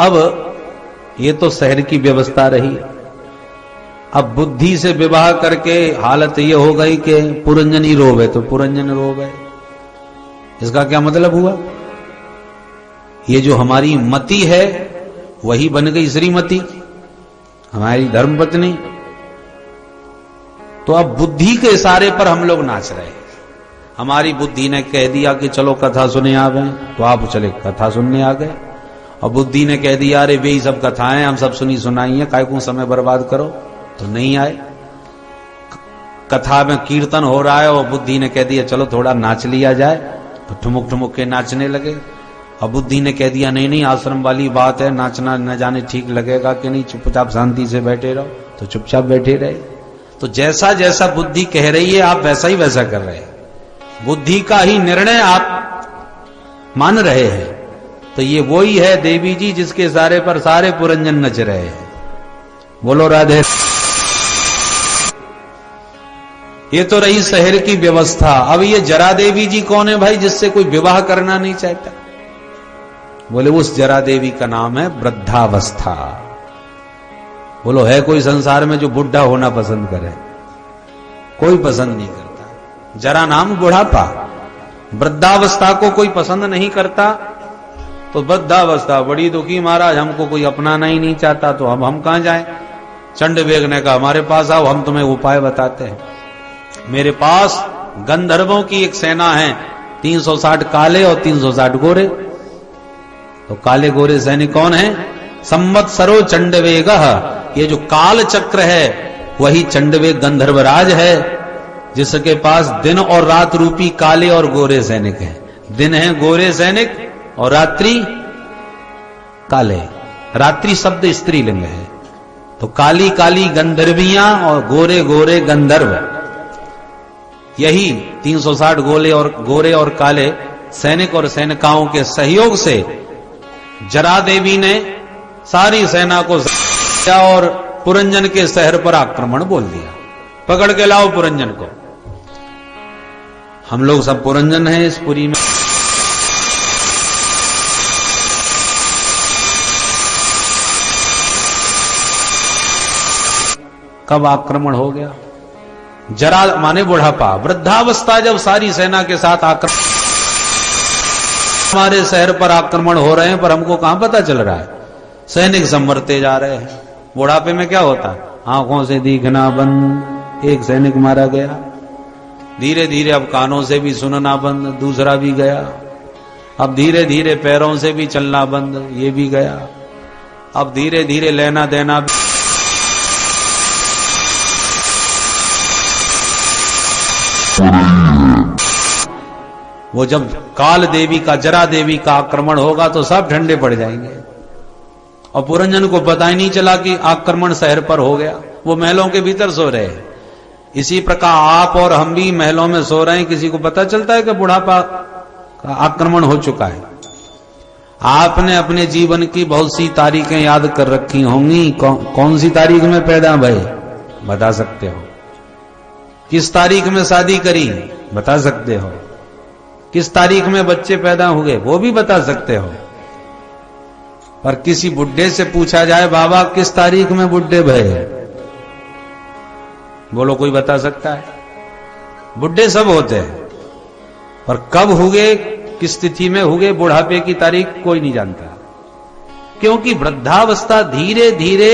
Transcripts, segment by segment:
अब ये तो शहर की व्यवस्था रही। अब बुद्धि से विवाह करके हालत ये हो गई कि पुरंजनी रोवे तो पुरंजन रोवे। इसका क्या मतलब हुआ? ये जो हमारी मति है वही बन गई श्रीमती, हमारी धर्मपत्नी। तो अब बुद्धि के इशारे पर हम लोग नाच रहे हैं। हमारी बुद्धि ने कह दिया कि चलो कथा सुने आ गए, तो आप चले कथा सुनने आ गए। और बुद्धि ने कह दिया अरे वे सब कथाएं हम सब सुनी सुनाई है, काय को समय बर्बाद करो, तो नहीं आए। कथा में कीर्तन हो रहा है और बुद्धि ने कह दिया चलो थोड़ा नाच लिया जाए, तो ठुमुक ठुमुक के नाचने लगे। और बुद्धि ने कह दिया नहीं नहीं आश्रम वाली बात है, नाचना न जाने ठीक लगेगा कि नहीं, चुपचाप शांति से बैठे रहो, तो चुपचाप बैठे रहे। तो जैसा जैसा बुद्धि कह रही है आप वैसा ही वैसा कर रहे हैं, बुद्धि का ही निर्णय आप मान रहे हैं। तो ये वही है देवी जी जिसके इशारे पर सारे पुरंजन नच रहे हैं। बोलो राधे। ये तो रही शहर की व्यवस्था। अब ये जरा देवी जी कौन है भाई जिससे कोई विवाह करना नहीं चाहता? बोले उस जरा देवी का नाम है वृद्धावस्था। बोलो है कोई संसार में जो बुढ़ा होना पसंद करे? कोई पसंद नहीं करता। जरा नाम बुढ़ापा, वृद्धावस्था को कोई पसंद नहीं करता। तो वृद्धावस्था बड़ी दुखी महाराज, हमको कोई अपनाना ही नहीं चाहता, तो हम कहां जाएं? चंडवेग ने कहा हमारे पास आओ, हम तुम्हें उपाय बताते हैं। मेरे पास गंधर्वों की एक सेना है, 360 काले और 360 गोरे। तो काले गोरे सैनिक कौन है? संवत्सरो चंडवेग। ये जो काल चक्र है वही चंडवेग गंधर्वराज है, जिसके पास दिन और रात रूपी काले और गोरे सैनिक हैं। दिन है गोरे सैनिक और रात्रि काले। रात्रि शब्द स्त्रीलिंग है, तो काली काली गंधर्वियां और गोरे गोरे गंधर्व। यही 360 गोरे और काले सैनिक और सैनिकाओं के सहयोग से जरा देवी ने सारी सेना को और पुरंजन के शहर पर आक्रमण बोल दिया। पकड़ के लाओ पुरंजन को। हम लोग सब पुरंजन हैं इस पुरी में। कब आक्रमण हो गया? जरा माने बुढ़ापा, वृद्धावस्था जब सारी सेना के साथ आक्रमण, हमारे शहर पर आक्रमण हो रहे हैं, पर हमको कहां पता चल रहा है? सैनिक संवरते जा रहे हैं। बुढ़ापे में क्या होता? आंखों से दिखना बंद, एक सैनिक मारा गया। धीरे धीरे अब कानों से भी सुनना बंद, दूसरा भी गया। अब धीरे धीरे पैरों से भी चलना बंद, ये भी गया। अब धीरे धीरे लेना देना भी। वो जब काल देवी का, जरा देवी का आक्रमण होगा तो सब ठंडे पड़ जाएंगे। और पुरंजन को पता ही नहीं चला कि आक्रमण शहर पर हो गया, वो महलों के भीतर सो रहे हैं। इसी प्रकार आप और हम भी महलों में सो रहे हैं, किसी को पता चलता है कि बुढ़ापा का आक्रमण हो चुका है। आपने अपने जीवन की बहुत सी तारीखें याद कर रखी होंगी। कौन सी तारीख में पैदा भये बता सकते हो? किस तारीख में शादी करी बता सकते हो? किस तारीख में बच्चे पैदा हुए वो भी बता सकते हो। पर किसी बुढ़े से पूछा जाए बाबा किस तारीख में बुढ़े भये, बोलो कोई बता सकता है? बुढ़े सब होते हैं, पर कब हुए, किस तिथि में हुए, बुढ़ापे की तारीख कोई नहीं जानता। क्योंकि वृद्धावस्था धीरे धीरे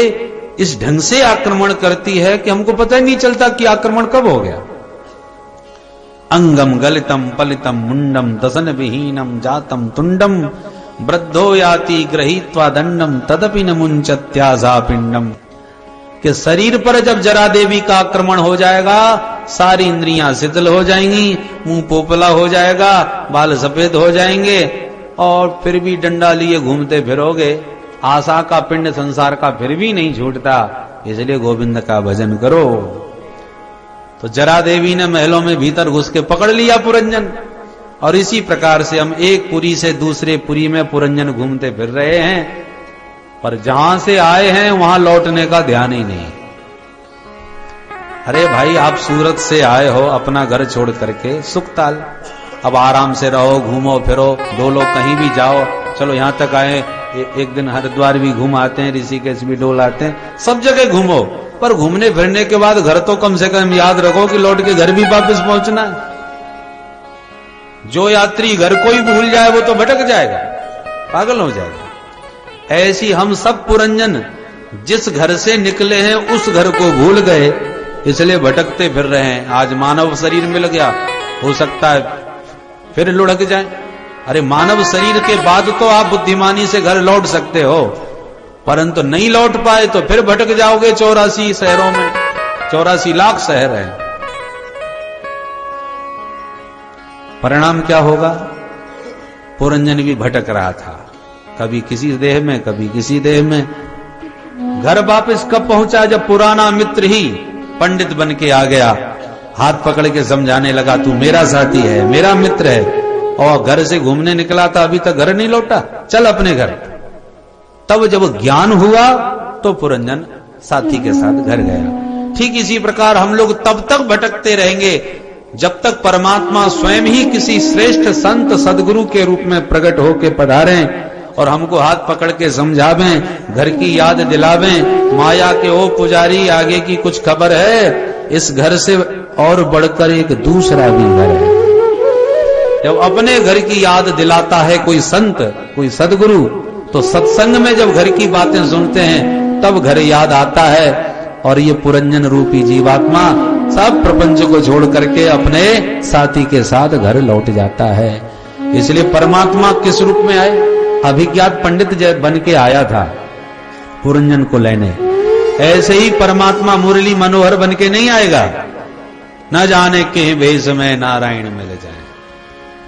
इस ढंग से आक्रमण करती है कि हमको पता ही नहीं चलता कि आक्रमण कब हो गया। अंगम गलितम पलितम मुंडम दसन विहीनम जातम तुंडम वृद्धो याति गृहीत्वा दंडम तदपि न मुंचत्याजा पिंडम। कि शरीर पर जब जरा देवी का आक्रमण हो जाएगा, सारी इंद्रियां शिथिल हो जाएंगी, मुंह पोपला हो जाएगा, बाल सफेद हो जाएंगे, और फिर भी डंडा लिए घूमते फिरोगे। आशा का पिंड संसार का फिर भी नहीं छूटता, इसलिए गोविंद का भजन करो। तो जरा देवी ने महलों में भीतर घुस के पकड़ लिया पुरंजन, और इसी प्रकार से हम एक पुरी से दूसरे पुरी में पुरंजन घूमते फिर रहे हैं, पर जहां से आए हैं वहां लौटने का ध्यान ही नहीं। अरे भाई आप सूरत से आए हो अपना घर छोड़ करके सुखताल, अब आराम से रहो, घूमो फिरो, डोलो, कहीं भी जाओ, चलो यहां तक आए एक दिन हरिद्वार भी घूम आते हैं, ऋषिकेश भी डोल आते हैं, सब जगह घूमो, पर घूमने फिरने के बाद घर तो कम से कम याद रखो कि लौट के घर भी वापस पहुंचना है। जो यात्री घर को ही भूल जाए वो तो भटक जाएगा, पागल हो जाएगा। ऐसी हम सब पुरंजन जिस घर से निकले हैं उस घर को भूल गए, इसलिए भटकते फिर रहे हैं। आज मानव शरीर मिल गया, हो सकता है फिर लुढ़क जाए। अरे मानव शरीर के बाद तो आप बुद्धिमानी से घर लौट सकते हो, परंतु नहीं लौट पाए तो फिर भटक जाओगे 84 शहरों में। 84 लाख शहर हैं। परिणाम क्या होगा? पुरंजन भी भटक रहा था, कभी किसी देह में कभी किसी देह में। घर वापस कब पहुंचा? जब पुराना मित्र ही पंडित बन के आ गया, हाथ पकड़ के समझाने लगा, तू मेरा साथी है, मेरा मित्र है, और घर से घूमने निकला था, अभी तक घर नहीं लौटा, चल अपने घर। तब जब ज्ञान हुआ तो पुरंजन साथी के साथ घर गया। ठीक इसी प्रकार हम लोग तब तक भटकते रहेंगे जब तक परमात्मा स्वयं ही किसी श्रेष्ठ संत सदगुरु के रूप में प्रकट होकर पधारें और हमको हाथ पकड़ के समझावें, घर की याद दिलावें, माया के ओ पुजारी आगे की कुछ खबर है, इस घर से और बढ़कर एक दूसरा भी घर है। जब अपने घर की याद दिलाता है कोई संत, कोई सदगुरु, तो सत्संग में जब घर की बातें सुनते हैं तब घर याद आता है। और ये पुरंजन रूपी जीवात्मा सब प्रपंच को छोड़ करके अपने साथी के साथ घर लौट जाता है। इसलिए परमात्मा किस रूप में आए? अभिज्ञात पंडित बन के आया था पुरंजन को लेने, ऐसे ही परमात्मा मुरली मनोहर बन के नहीं आएगा। न जाने के भेष में नारायण मिल जाए।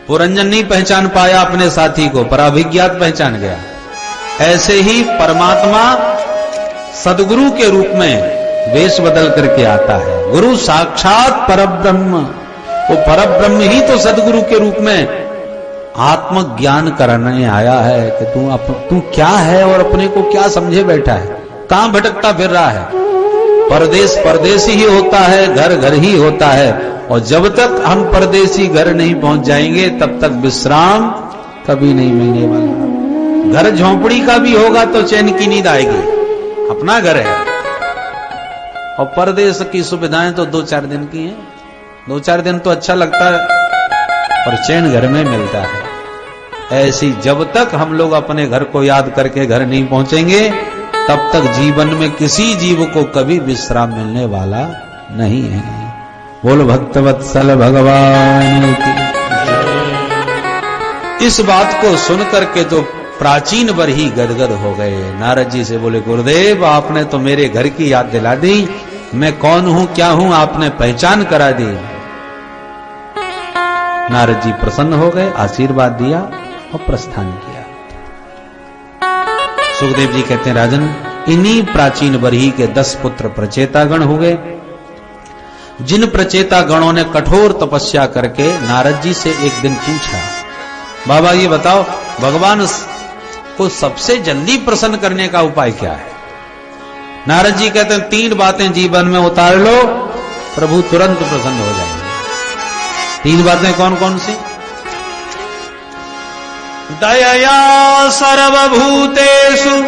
पुरंजन नहीं पहचान पाया अपने साथी को, पर अभिज्ञात पहचान गया। ऐसे ही परमात्मा सदगुरु के रूप में वेश बदल करके आता है। गुरु साक्षात परब्रह्म, वो परब्रह्म ही तो सदगुरु के रूप में आत्मज्ञान कराने आया है कि तू क्या है और अपने को क्या समझे बैठा है, कहां भटकता फिर रहा है। परदेश परदेसी ही होता है, घर घर ही होता है, और जब तक हम परदेसी घर नहीं पहुंच जाएंगे तब तक विश्राम कभी नहीं मिलने वाला। घर झोंपड़ी का भी होगा तो चैन की नींद आएगी, अपना घर है। और परदेश की सुविधाएं तो 2-4 दिन की हैं, 2-4 दिन तो अच्छा लगता है और चैन घर में मिलता है। ऐसी जब तक हम लोग अपने घर को याद करके घर नहीं पहुंचेंगे तब तक जीवन में किसी जीव को कभी विश्राम मिलने वाला नहीं है। बोल भक्तवत्सल भगवान की। इस बात को सुनकर के तो प्राचीन वर ही गदगद हो गए। नारद जी से बोले, गुरुदेव आपने तो मेरे घर की याद दिला दी, मैं कौन हूं क्या हूं आपने पहचान करा दी। नारद जी प्रसन्न हो गए, आशीर्वाद दिया और प्रस्थान किया। सुखदेव जी कहते हैं, राजन इन्हीं प्राचीन वरही के 10 पुत्र प्रचेतागण हो गए। जिन प्रचेता गणों ने कठोर तपस्या करके नारद जी से एक दिन पूछा, बाबा ये बताओ भगवान को सबसे जल्दी प्रसन्न करने का उपाय क्या है? नारद जी कहते हैं 3 बातें जीवन में उतार लो, प्रभु तुरंत प्रसन्न हो जाएंगे। 3 बातें कौन कौन सी? दयया सर्वभूतेषु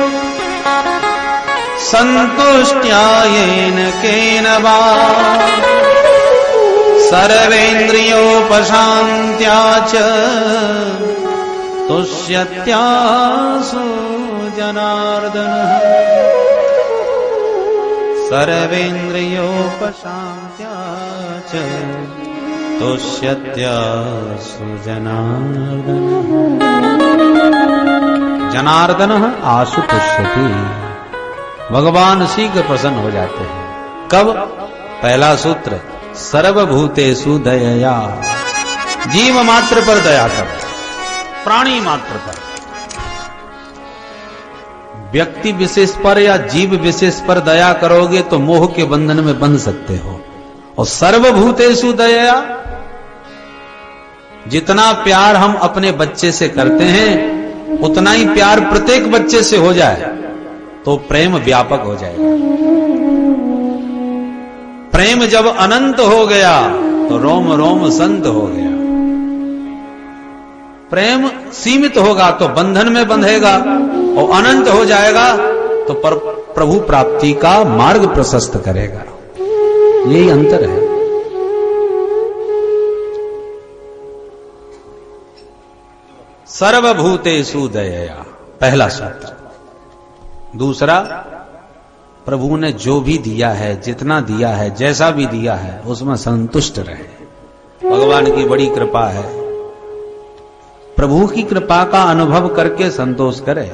संतुष्ट्या येन केन वा सर्वेन्द्रियोपशान्त्या च तुष्यत्यासु जनार्दनः। सर्वेन्द्रियोपशान्त्या च तुष्यत्यासु जनार्दनः। जनार्दनः आसु तुष्यति, भगवान शीघ्र प्रसन्न हो जाते हैं। कब? पहला सूत्र, सर्वभूतेषु दयया, जीव मात्र पर दया करो, प्राणी मात्र पर। व्यक्ति विशेष पर या जीव विशेष पर दया करोगे तो मोह के बंधन में बंध सकते हो। और सर्वभूतेषु दयया, जितना प्यार हम अपने बच्चे से करते हैं उतना ही प्यार प्रत्येक बच्चे से हो जाए तो प्रेम व्यापक हो जाएगा। प्रेम जब अनंत हो गया तो रोम रोम संत हो गया। प्रेम सीमित होगा तो बंधन में बंधेगा और अनंत हो जाएगा तो प्रभु प्राप्ति का मार्ग प्रशस्त करेगा। यही अंतर है। सर्वभूतेषु दयया, पहला सूत्र। दूसरा, प्रभु ने जो भी दिया है, जितना दिया है, जैसा भी दिया है, उसमें संतुष्ट रहे। भगवान की बड़ी कृपा है, प्रभु की कृपा का अनुभव करके संतोष करे।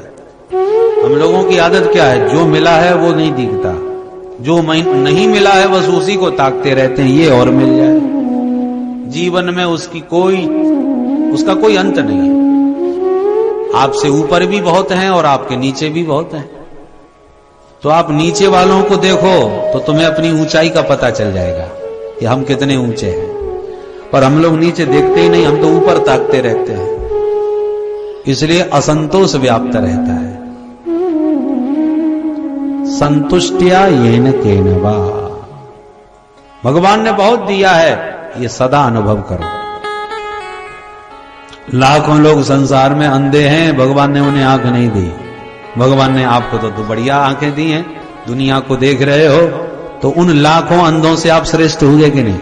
हम लोगों की आदत क्या है, जो मिला है वो नहीं दिखता, जो नहीं मिला है बस उसी को ताकते रहते हैं, ये और मिल जाए। जीवन में उसका कोई अंत नहीं है। आपसे ऊपर भी बहुत हैं और आपके नीचे भी बहुत हैं। तो आप नीचे वालों को देखो तो तुम्हें अपनी ऊंचाई का पता चल जाएगा कि हम कितने ऊंचे हैं। पर हम लोग नीचे देखते ही नहीं, हम तो ऊपर ताकते रहते हैं, इसलिए असंतोष व्याप्त रहता है। संतुष्टिया येन केनवा, भगवान ने बहुत दिया है, ये सदा अनुभव करो। लाखों लोग संसार में अंधे हैं, भगवान ने उन्हें आंख नहीं दी। भगवान ने आपको तो बढ़िया आंखें दी हैं, दुनिया को देख रहे हो, तो उन लाखों अंधों से आप श्रेष्ठ हुए कि नहीं?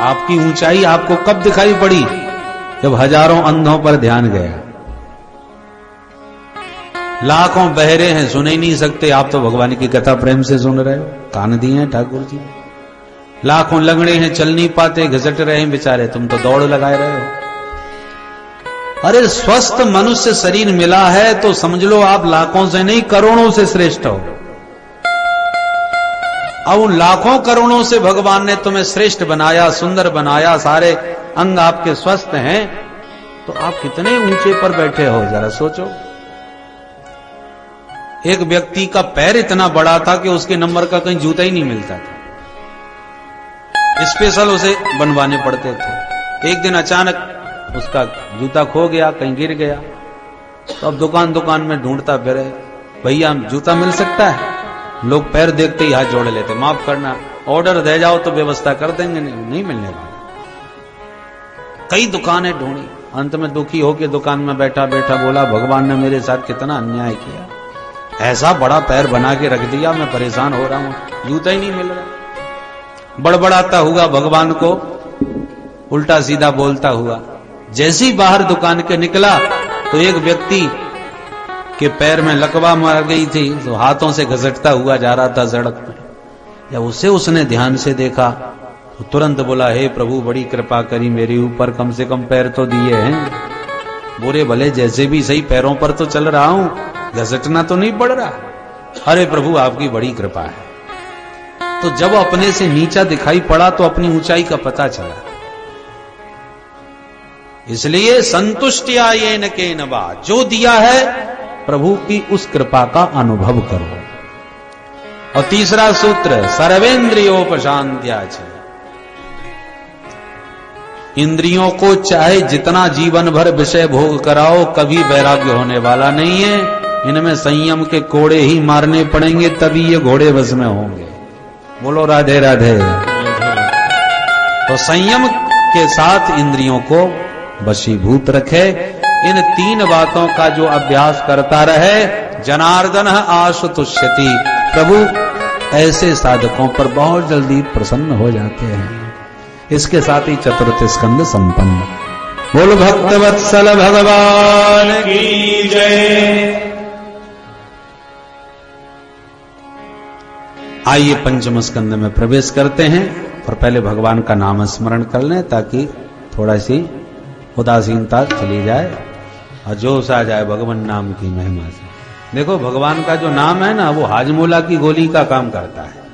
आपकी ऊंचाई आपको कब दिखाई पड़ी? जब हजारों अंधों पर ध्यान गया। लाखों बहरे हैं, सुन ही नहीं सकते, आप तो भगवान की कथा प्रेम से सुन रहे हो, कान दिए हैं ठाकुर जी। लाखों लंगड़े हैं, चल नहीं पाते, घसट रहे हैं बेचारे, तुम तो दौड़ लगाए रहे हो। अरे स्वस्थ मनुष्य शरीर मिला है तो समझ लो आप लाखों से नहीं, करोड़ों से श्रेष्ठ हो। अब उन लाखों करोड़ों से भगवान ने तुम्हें श्रेष्ठ बनाया, सुंदर बनाया, सारे अंग आपके स्वस्थ हैं, तो आप कितने ऊंचे पर बैठे हो, जरा सोचो। एक व्यक्ति का पैर इतना बड़ा था कि उसके नंबर का कहीं जूता ही नहीं मिलता था, स्पेशल उसे बनवाने पड़ते थे। एक दिन अचानक उसका जूता खो गया, कहीं गिर गया, तो अब दुकान दुकान में ढूंढता फिरे, भैया जूता मिल सकता है? लोग पैर देखते ही हाथ जोड़ लेते, माफ करना, ऑर्डर दे जाओ तो व्यवस्था कर देंगे, नहीं मिलने वाला। कई दुकानें ढूंढी, अंत में दुखी होकर दुकान में बैठा बैठा बोला, भगवान ने मेरे साथ कितना अन्याय किया, ऐसा बड़ा पैर बना के रख दिया, मैं परेशान हो रहा हूं, जूता ही नहीं मिल रहा। बड़बड़ाता हुआ भगवान को उल्टा सीधा बोलता हुआ जैसे ही बाहर दुकान के निकला तो एक व्यक्ति के पैर में लकवा मार गई थी, तो हाथों से घसटता हुआ जा रहा था सड़क में। जब उसे उसने ध्यान से देखा तो तुरंत बोला, हे प्रभु बड़ी कृपा करी मेरे ऊपर, कम से कम पैर तो दिए हैं, बुरे भले जैसे भी सही पैरों पर तो चल रहा हूं, घसटना तो नहीं पड़ रहा। अरे प्रभु आपकी बड़ी कृपा है। तो जब अपने से नीचा दिखाई पड़ा तो अपनी ऊंचाई का पता चला। इसलिए संतुष्टिया येन केनवा, जो दिया है प्रभु की उस कृपा का अनुभव करो। और तीसरा सूत्र, सर्वेंद्रियोपशांत्या च, इंद्रियों को चाहे जितना जीवन भर विषय भोग कराओ, कभी वैराग्य होने वाला नहीं है। इनमें संयम के कोड़े ही मारने पड़ेंगे, तभी ये घोड़े बस में होंगे। बोलो राधे राधे। तो संयम के साथ इंद्रियों को वशीभूत रखे। इन तीन बातों का जो अभ्यास करता रहे, जनार्दन आशुतुष्यति, प्रभु ऐसे साधकों पर बहुत जल्दी प्रसन्न हो जाते हैं। इसके साथ ही चतुर्थ स्कंद संपन्न। बोल भक्तवत्सल भगवान की जय। आइए पंचम स्कंद में प्रवेश करते हैं, और पहले भगवान का नाम स्मरण कर लें ताकि थोड़ा सी उदासीनता चली जाए और जोश आ जाए भगवान नाम की महिमा से। देखो भगवान का जो नाम है ना, वो हाजमोला की गोली का काम करता है।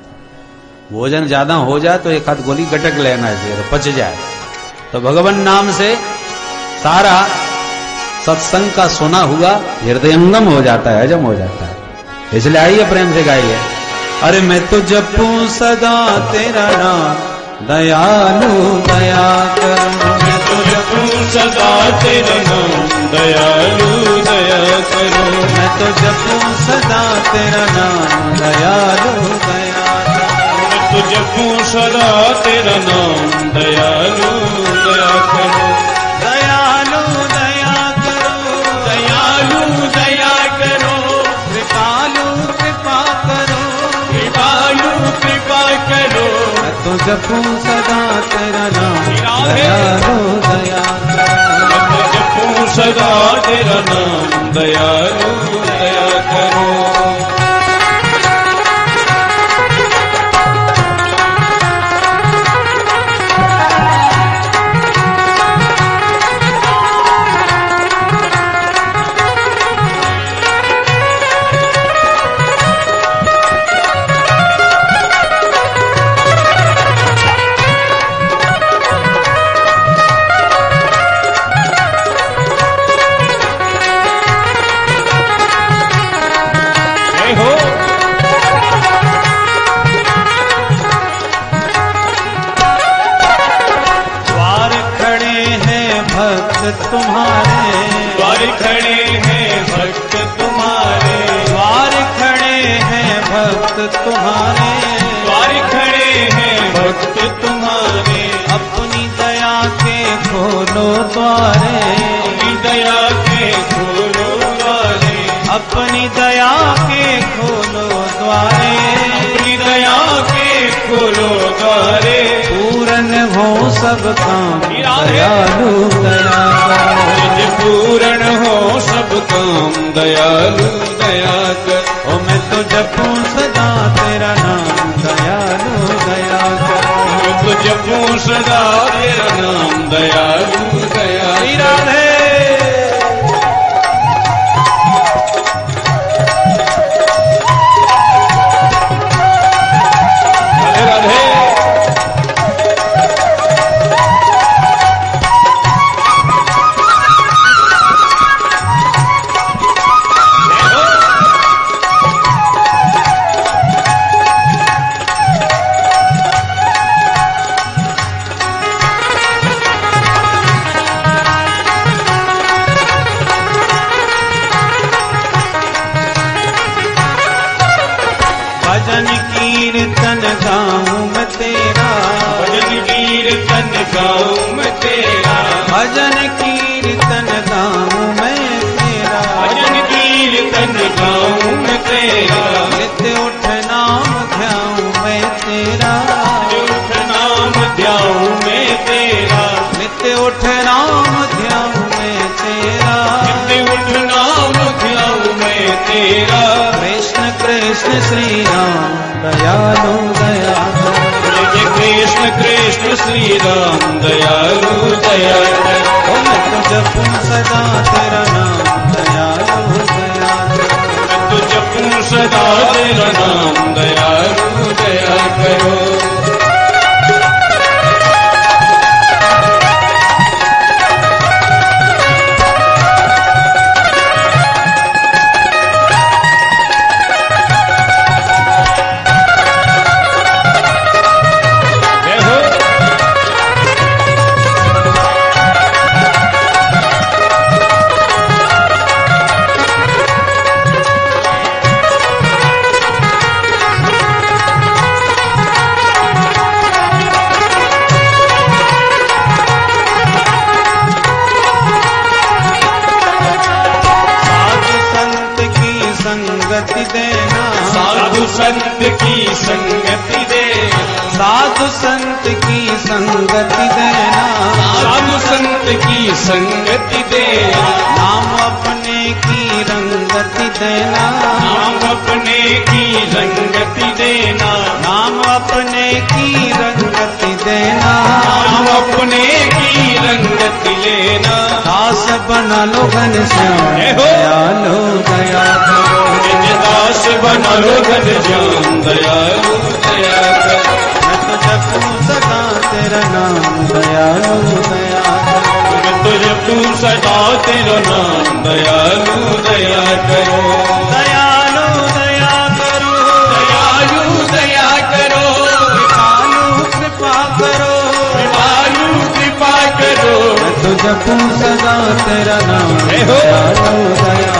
भोजन ज्यादा हो जाए तो एक हाथ गोली गटक लेना चाहिए, पच जाए। तो भगवान नाम से सारा सत्संग का सुना हुआ हृदयंगम हो जाता है, हजम हो जाता है। इसलिए आइए प्रेम से गाइए। अरे मैं तो जपूं सदा तेरा नाम, दयालु दया करो। मैं तो जपूं सदा तेरा नाम, दयालु दया करो। मैं तो जपूं सदा तेरा नाम, दयालु दया करो। मैं तो जपूं सदा तेरा नाम, दयालु दया करो। जपूं सदा तेरा नाम दयालु दया मैं तो जपूं सदा तेरा नाम दयालु दया करो। तुम्हारे द्वार खड़े हैं भक्त तुम्हारे, द्वार खड़े हैं भक्त तुम्हारे, द्वार खड़े हैं भक्त तुम्हारे। अपनी दया के खोलो द्वारे, अपनी दया के खोलो द्वारे, अपनी दया के खोलो द्वारे, अपनी दया के खोलो द्वारे। पूरन हो सब काम दयालु दया निज पूर्ण हो सब काम दयालु दया कर। ओ मैं तो जपूं सदा तेरा नाम दयालु दया मैं तो जपूं सदा तेरा नाम दयालु दया कर। भजन कीर्तन गाऊं मैं तेरा, भजन कीर्तन गाऊं मैं तेरा, भजन कीर्तन गाऊं मैं तेरा, भजन कीर्तन गाऊं मैं तेरा। नित्य उठ नाम ध्याऊं मैं तेरा, उठ नाम ध्याऊं मैं तेरा, नित्य उठ नाम ध्याऊं मैं तेरा, नित्य उठ नाम ध्याऊं मैं तेरा। कृष्ण कृष्ण श्री राम दयालु दया जय कृष्ण कृष्ण श्री राम दयालु दया कर। मैं तो जपूं सदा तेरा नाम दयालु दया मैं तो जपूं सदा तेरा नाम दयालु दया करो। संगति देना, साधु संत की संगति देना, साधु संत की संगति देना, साधु संत की संगति देना। नाम अपने की रंगति देना, नाम अपने की रंगति देना, नाम अपने की रंगति देना, नाम अपने की रंगति लेना। दास बना लो घनश्याम दयालु दया करो, दास बना लो घनश्याम दयालु दया कर। मैं तो जपूं सदा तेरा नाम दयालु दया मैं तो जपूं सदा तेरा नाम दयालु दया करो। दयालु दया करो, दयालु दया करो, कृपालु कृपा करो, दयालु कृपा करो। मैं तो जपूं सदा तेरा नाम दयालु दया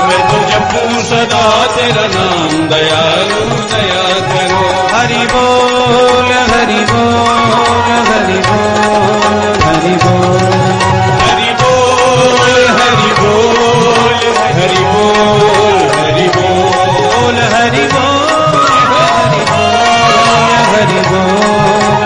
मैं तो जपूं सदा तेरा नाम दयालु दया करो। हरि बोल हरि बोल हरि बोल हरि बोल हरि बोल हरि बोल हरि बोल हरि बोल हरि बोल हरि बोल हरि बोल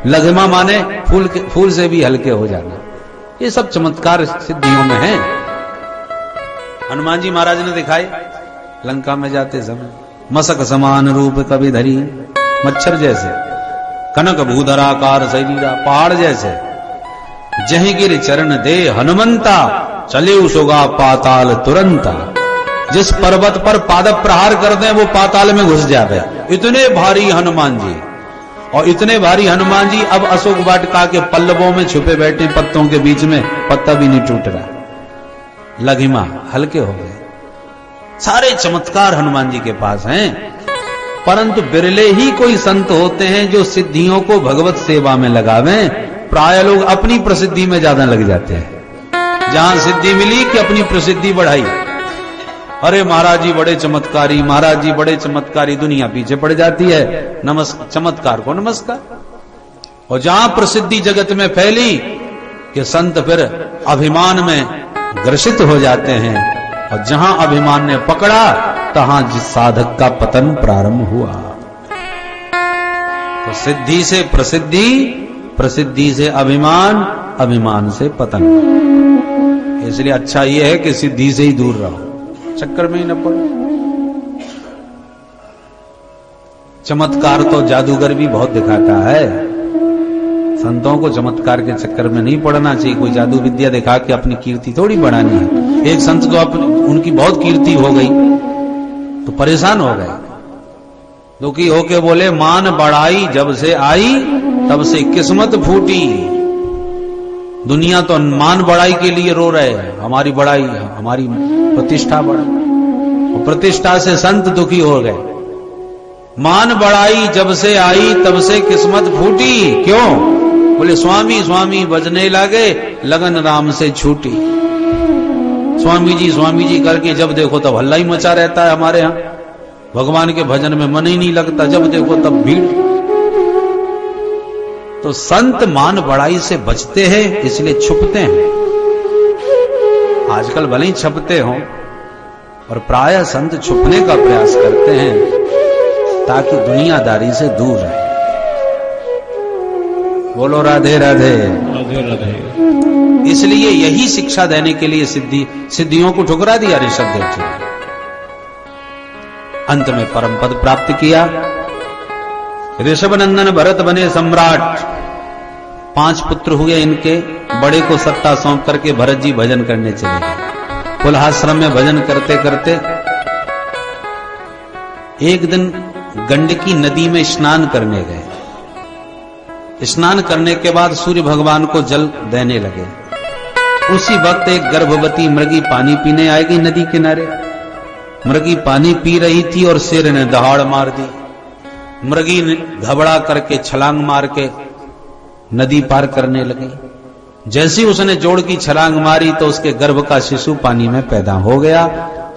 लघिमा माने फूल से भी हल्के हो जाना। ये सब चमत्कार सिद्धियों में है। हनुमान जी महाराज ने दिखाए लंका में जाते समय, मसक समान रूप कभी धरी, मच्छर जैसे, कनक भूधराकार शरीरा, पहाड़ जैसे, जहीं गिर चरण दे हनुमंता, चले उसोगा पाताल तुरंता। जिस पर्वत पर पाद प्रहार कर दें वो पाताल में घुस जावे, इतने भारी हनुमान जी। और इतने भारी हनुमान जी अब अशोक वाटिका के पल्लवों में छुपे बैठे, पत्तों के बीच में पत्ता भी नहीं टूट रहा, लघिमा हल्के हो गए। सारे चमत्कार हनुमान जी के पास हैं, परंतु बिरले ही कोई संत होते हैं जो सिद्धियों को भगवत सेवा में लगावें। प्राय लोग अपनी प्रसिद्धि में ज्यादा लग जाते हैं, जहां सिद्धि मिली कि अपनी प्रसिद्धि बढ़ाई, अरे महाराज जी बड़े चमत्कारी, महाराज जी बड़े चमत्कारी, दुनिया पीछे पड़ जाती है। चमत्कार को नमस्कार। और जहां प्रसिद्धि जगत में फैली कि संत फिर अभिमान में ग्रसित हो जाते हैं, और जहां अभिमान ने पकड़ा तहां जिस साधक का पतन प्रारंभ हुआ। तो सिद्धि से प्रसिद्धि, प्रसिद्धि से अभिमान, अभिमान से पतन। इसलिए अच्छा यह है कि सिद्धि से ही दूर रहो, चक्कर में ही न पड़ो। चमत्कार तो जादूगर भी बहुत दिखाता है, संतों को चमत्कार के चक्कर में नहीं पड़ना चाहिए। कोई जादू विद्या दिखा के अपनी कीर्ति थोड़ी बढ़ानी है। एक संत तो उनकी बहुत कीर्ति हो गई तो परेशान हो गए, दुखी होके बोले, मान बढ़ाई जब से आई तब से किस्मत फूटी। दुनिया तो मान बढ़ाई के लिए रो रहे हैं, हमारी बढ़ाई, हमारी प्रतिष्ठा बढ़ा, और प्रतिष्ठा से संत दुखी हो गए। मान बढ़ाई जब से आई तब से किस्मत फूटी। क्यों? बोले स्वामी स्वामी बजने लगे, लगन राम से छूटी। स्वामी जी करके जब देखो तब हल्ला ही मचा रहता है हमारे यहां, भगवान के भजन में मन ही नहीं लगता, जब देखो तब भीड़। तो संत मान बढ़ाई से बचते हैं, इसलिए छुपते हैं। आजकल भले ही छपते हो, और प्रायः संत छुपने का प्रयास करते हैं ताकि दुनियादारी से दूर रहे। बोलो राधे राधे राधे राधे। इसलिए यही शिक्षा देने के लिए सिद्धियों को ठुकरा दिया ऋषभ देव जी ने। अंत में परम पद प्राप्त किया। ऋषभ नंदन भरत बने सम्राट। 5 पुत्र हुए इनके। बड़े को सत्ता सौंप करके भरत जी भजन करने चले गए। कुल्हाश्रम में भजन करते करते एक दिन गंडकी नदी में स्नान करने गए। स्नान करने के बाद सूर्य भगवान को जल देने लगे। उसी वक्त एक गर्भवती मृगी पानी पीने आएगी नदी किनारे। मृगी पानी पी रही थी और शेर ने दहाड़ मार दी। मृगी ने घबरा करके छलांग मार के नदी पार करने लगी। जैसी उसने जोड़ की छलांग मारी तो उसके गर्भ का शिशु पानी में पैदा हो गया।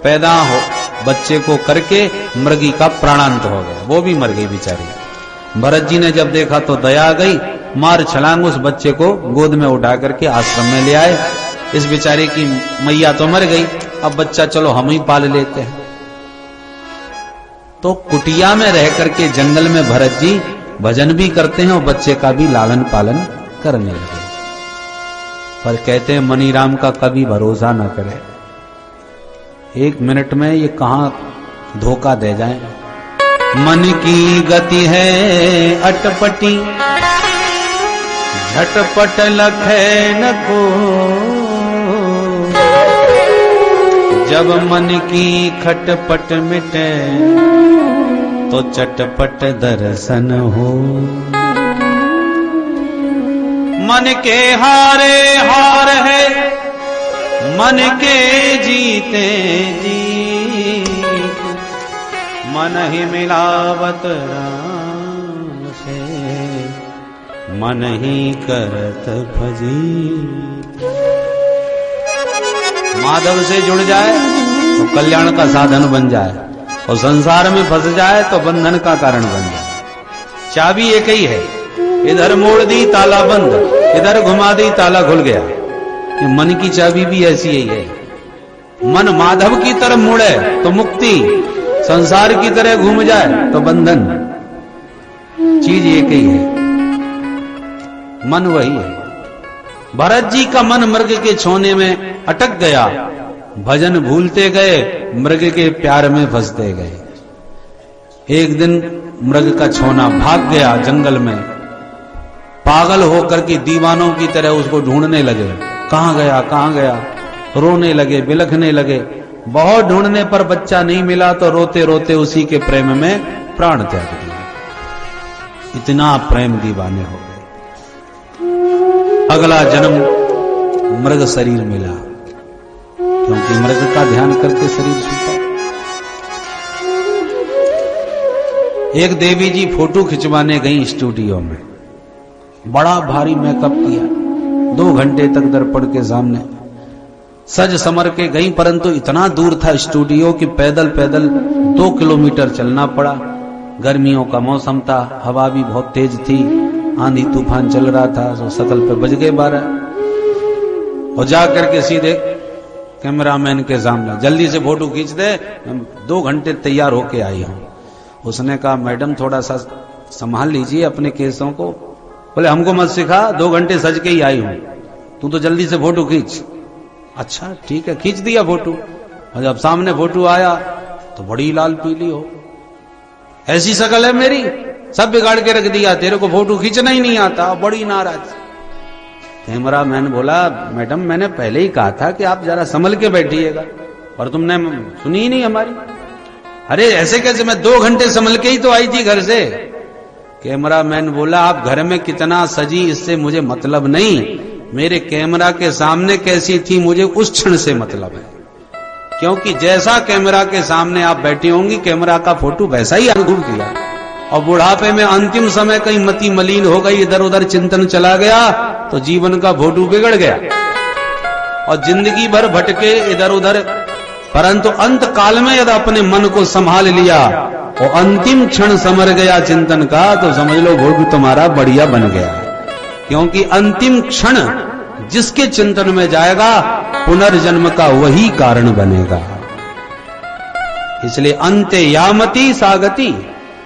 पैदा हो बच्चे को करके मृगी का प्राणांत हो गया, वो भी मर गई बेचारी। भरत जी ने जब देखा तो दया आ गई, मार छलांग उस बच्चे को गोद में उठा करके आश्रम में ले आए। इस बेचारे की मैया तो मर गई, अब बच्चा चलो हम ही पाल लेते हैं। तो कुटिया में रह करके जंगल में भरत जी भजन भी करते हैं और बच्चे का भी लालन पालन करने लगे। पर कहते हैं मनीराम का कभी भरोसा न करे, 1 मिनट में ये कहां धोखा दे जाए। मन की गति है अटपटी, झटपट लखे न को। जब मन की खटपट मिटे तो चटपट दर्शन हो। मन के हारे हार है, मन के जीते जीत। मन ही मिलावत राम से, मन ही करत भजीत। माधव से जुड़ जाए तो कल्याण का साधन बन जाए, और संसार में फंस जाए तो बंधन का कारण बन जाए। चाबी एक ही है, इधर मोड़ दी ताला बंद, इधर घुमा दी ताला खुल गया। ये मन की चाबी भी ऐसी ही है। मन माधव की तरफ मुड़े तो मुक्ति, संसार की तरह घूम जाए तो बंधन। चीज एक ही है। मन वही है। भरत जी का मन मृग के छोने में अटक गया, भजन भूलते गए, मृग के प्यार में फंसते गए। एक दिन मृग का छोना भाग गया जंगल में, पागल होकर के दीवानों की तरह उसको ढूंढने लगे, कहां गया कहां गया, रोने लगे, बिलखने लगे। बहुत ढूंढने पर बच्चा नहीं मिला तो रोते रोते उसी के प्रेम में प्राण त्याग दिया। इतना प्रेम दीवाने हो गए। अगला जन्म मृग शरीर मिला, क्योंकि मृग का ध्यान करके शरीर छूटा। एक देवी जी फोटो खिंचवाने गई स्टूडियो में, बड़ा भारी मेकअप किया, 2 घंटे तक दर्पण के सामने सज समर के गई, परंतु इतना दूर था स्टूडियो कि पैदल पैदल 2 किलोमीटर चलना पड़ा। गर्मियों का मौसम था, हवा भी बहुत तेज थी, आंधी तूफान चल रहा था, तो शकल पे बज गए 12 और जाकर के सीधे कैमरामैन के सामने, जल्दी से फोटो खींच दे, 2 घंटे तैयार होके आई हूं। उसने कहा मैडम थोड़ा सा संभाल लीजिए अपने केसों को। बोले हमको मत सिखा, 2 घंटे सज के ही आई हूं, तू तो जल्दी से फोटो खींच। अच्छा ठीक है, खींच दिया फोटो। और जब सामने फोटो आया तो बड़ी लाल पीली हो, ऐसी शकल है मेरी, सब बिगाड़ के रख दिया, तेरे को फोटो खींचना ही नहीं आता। बड़ी नाराज। कैमरामैन बोला मैडम मैंने पहले ही कहा था कि आप जरा संभल के बैठिएगा, पर तुमने सुनी ही नहीं हमारी। अरे ऐसे कैसे, मैं 2 घंटे संभल के ही तो आई थी घर से। कैमरामैन बोला आप घर में कितना सजी इससे मुझे मतलब नहीं, मेरे कैमरा के सामने कैसी थी मुझे उस क्षण से मतलब है, क्योंकि जैसा कैमरा के सामने आप बैठी होंगी कैमरा का फोटो वैसा ही अनुभव किया। और बुढ़ापे में अंतिम समय कहीं मति मलिन हो गई, इधर उधर चिंतन चला गया तो जीवन का फोटो बिगड़ गया और जिंदगी भर भटके इधर उधर, परंतु अंत काल में यदि अपने मन को संभाल लिया और अंतिम क्षण समर गया चिंतन का, तो समझ लो फोटो तुम्हारा बढ़िया बन गया। क्योंकि अंतिम क्षण जिसके चिंतन में जाएगा पुनर्जन्म का वही कारण बनेगा। इसलिए अंते यामती सागति,